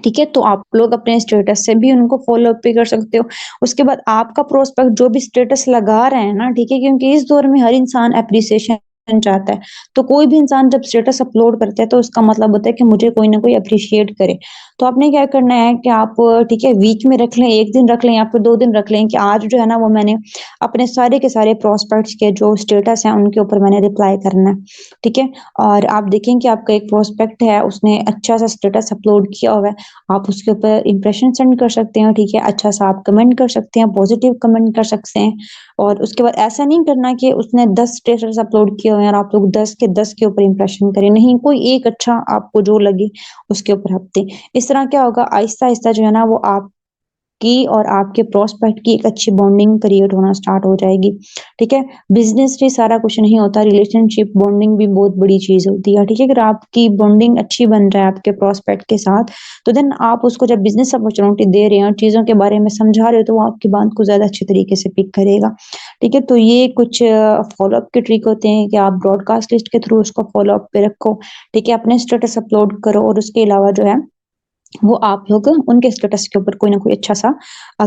ठीक है? तो आप लोग अपने स्टेटस से भी उनको फ़ॉलो अप भी कर सकते हो। उसके बाद आपका प्रोस्पेक्ट जो भी स्टेटस लगा रहे हैं ना, ठीक है? क्योंकि इस दौर में हर इंसान एप्रिसिएशन चाहता है। तो कोई भी इंसान जब स्टेटस अपलोड करता है तो उसका मतलब होता है कि मुझे कोई ना कोई एप्रिशिएट करे। तो आपने क्या करना है कि आप ठीक है वीक में रख लें, 1 दिन रख लें या फिर 2 दिन रख लें कि आज जो है ना वो मैंने अपने सारे के सारे प्रोस्पेक्ट्स के जो स्टेटस हैं उनके ऊपर मैंने रिप्लाई करना है, ठीक है? और आप देखें कि आपका एक प्रोस्पेक्ट है उसने अच्छा-सा स्टेटस अपलोड किया हुआ है, आप उसके ऊपर इंप्रेशन सेंड कर सकते हैं, ठीक है? अच्छा-सा आप कमेंट कर सकते हैं, पॉजिटिव कमेंट कर सकते हैं और उसके बाद ऐसा नहीं करना कि उसने 10 स्टेटस अपलोड किए हुए हैं और आप लोग 10 के 10 के ऊपर इंप्रेशन करें, नहीं कोई एक अच्छा आपको जो लगे उसके ऊपर आप दें। इस तरह क्या होगा आहिस्ता-आहिस्ता जो है ना वो आपकी और आपके प्रोस्पेक्ट की एक अच्छी बॉन्डिंग क्रिएट होना स्टार्ट हो जाएगी, ठीक है? बिज़नेस से सारा कुछ नहीं होता, रिलेशनशिप बॉन्डिंग भी बहुत बड़ी चीज़ होती है, ठीक है? अगर आपकी बॉन्डिंग अच्छी बन रहा है आपके प्रोस्पेक्ट के साथ, तो देन आप उसको जब बिज़नेस अपॉर्च्युनिटी दे रहे हो, चीज़ों के बारे में समझा रहे हो, तो वो आपकी बात को ज़्यादा अच्छे तरीके से पिक करेगा, ठीक है? तो ये कुछ फ़ॉलो अप के ट्रिक होते हैं कि आप ब्रॉडकास्ट लिस्ट के थ्रू उसको फ़ॉलो अप पे रखो, ठीक है? अपने स्टेटस अपलोड करो और उसके अलावा जो है वो आप लोग उनके स्टेटस के ऊपर कोई ना कोई अच्छा-सा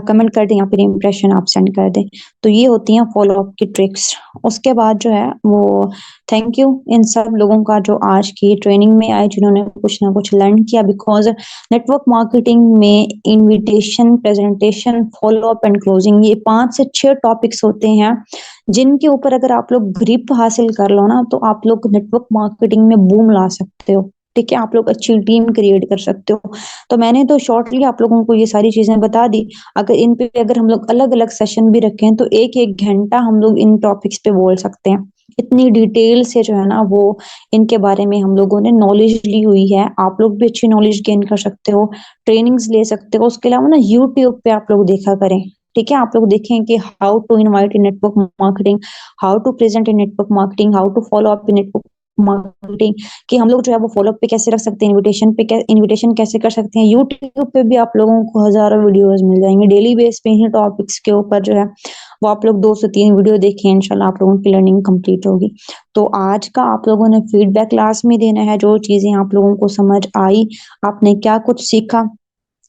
कमेंट कर दें या फिर इंप्रेशन आप सेंड कर दें। तो ये होती हैं फ़ॉलो अप की ट्रिक्स। उसके बाद जो है वो थैंक यू इन सब लोगों का जो आज की ट्रेनिंग में आए, जिन्होंने कुछ ना कुछ लर्न किया बिकॉज़ नेटवर्क मार्केटिंग में invitation, presentation, follow up and closing ये 5 से 6 टॉपिक्स होते हैं, जिनके ऊपर अगर आप लोग ग्रिप हासिल कर लो ना, तो आप लोग नेटवर्क मार्केटिंग में बूम ला सकते हो। ठीक है? आप लोग अच्छी टीम क्रिएट कर सकते हो। तो मैंने तो शॉर्टली आप लोगों को ये सारी चीज़ें बता दी। अगर हम लोग अलग-अलग सेशन भी रखें तो 1-1 घंटा हम लोग इन टॉपिक्स पे बोल सकते हैं। इतनी डिटेल से जो है ना वो इनके बारे में हम लोगों ने नॉलेज ली हुई है। आप लोग भी अच्छी नॉलेज गेन कर सकते हो, ट्रेनिंग्स ले सकते हो। उसके अलावा ना यूट्यूब पे आप लोग देखा करें, ठीक है? आप लोग देखें कि how to invite in network marketing, how to present in network marketing, how to follow up in network marketing कि हम लोग जो है वो फ़ॉलो अप पे कैसे रख सकते हैं, इन्विटेशन कैसे कर सकते हैं। यूट्यूब पे भी आप लोगों को हज़ारों वीडियोज़ मिल जाएँगे। डेली बेस पे इन्हीं टॉपिक्स के ऊपर जो है वो आप लोग 2 से 3 वीडियो देखें, इंशाल्लाह आप लोगों की लर्निंग कंप्लीट होगी। तो आज का आप लोगों ने फीडबैक क्लास में देना है, जो चीज़ें आप लोगों को समझ आई, आपने क्या कुछ सीखा,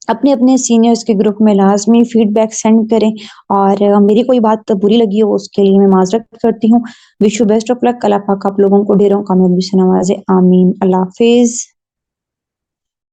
अपने-अपने सीनियर्स के ग्रुप में लाज़मी फीडबैक सेंड करें और मेरी कोई बात बुरी लगी हो उसके लिए मैं माज़रत करती हूँ। Wish you best of luck. Allah पाक आप लोगों को ढेरों कामयाबी से नवाज़े। आमीन। अल्लाह हाफ़िज़।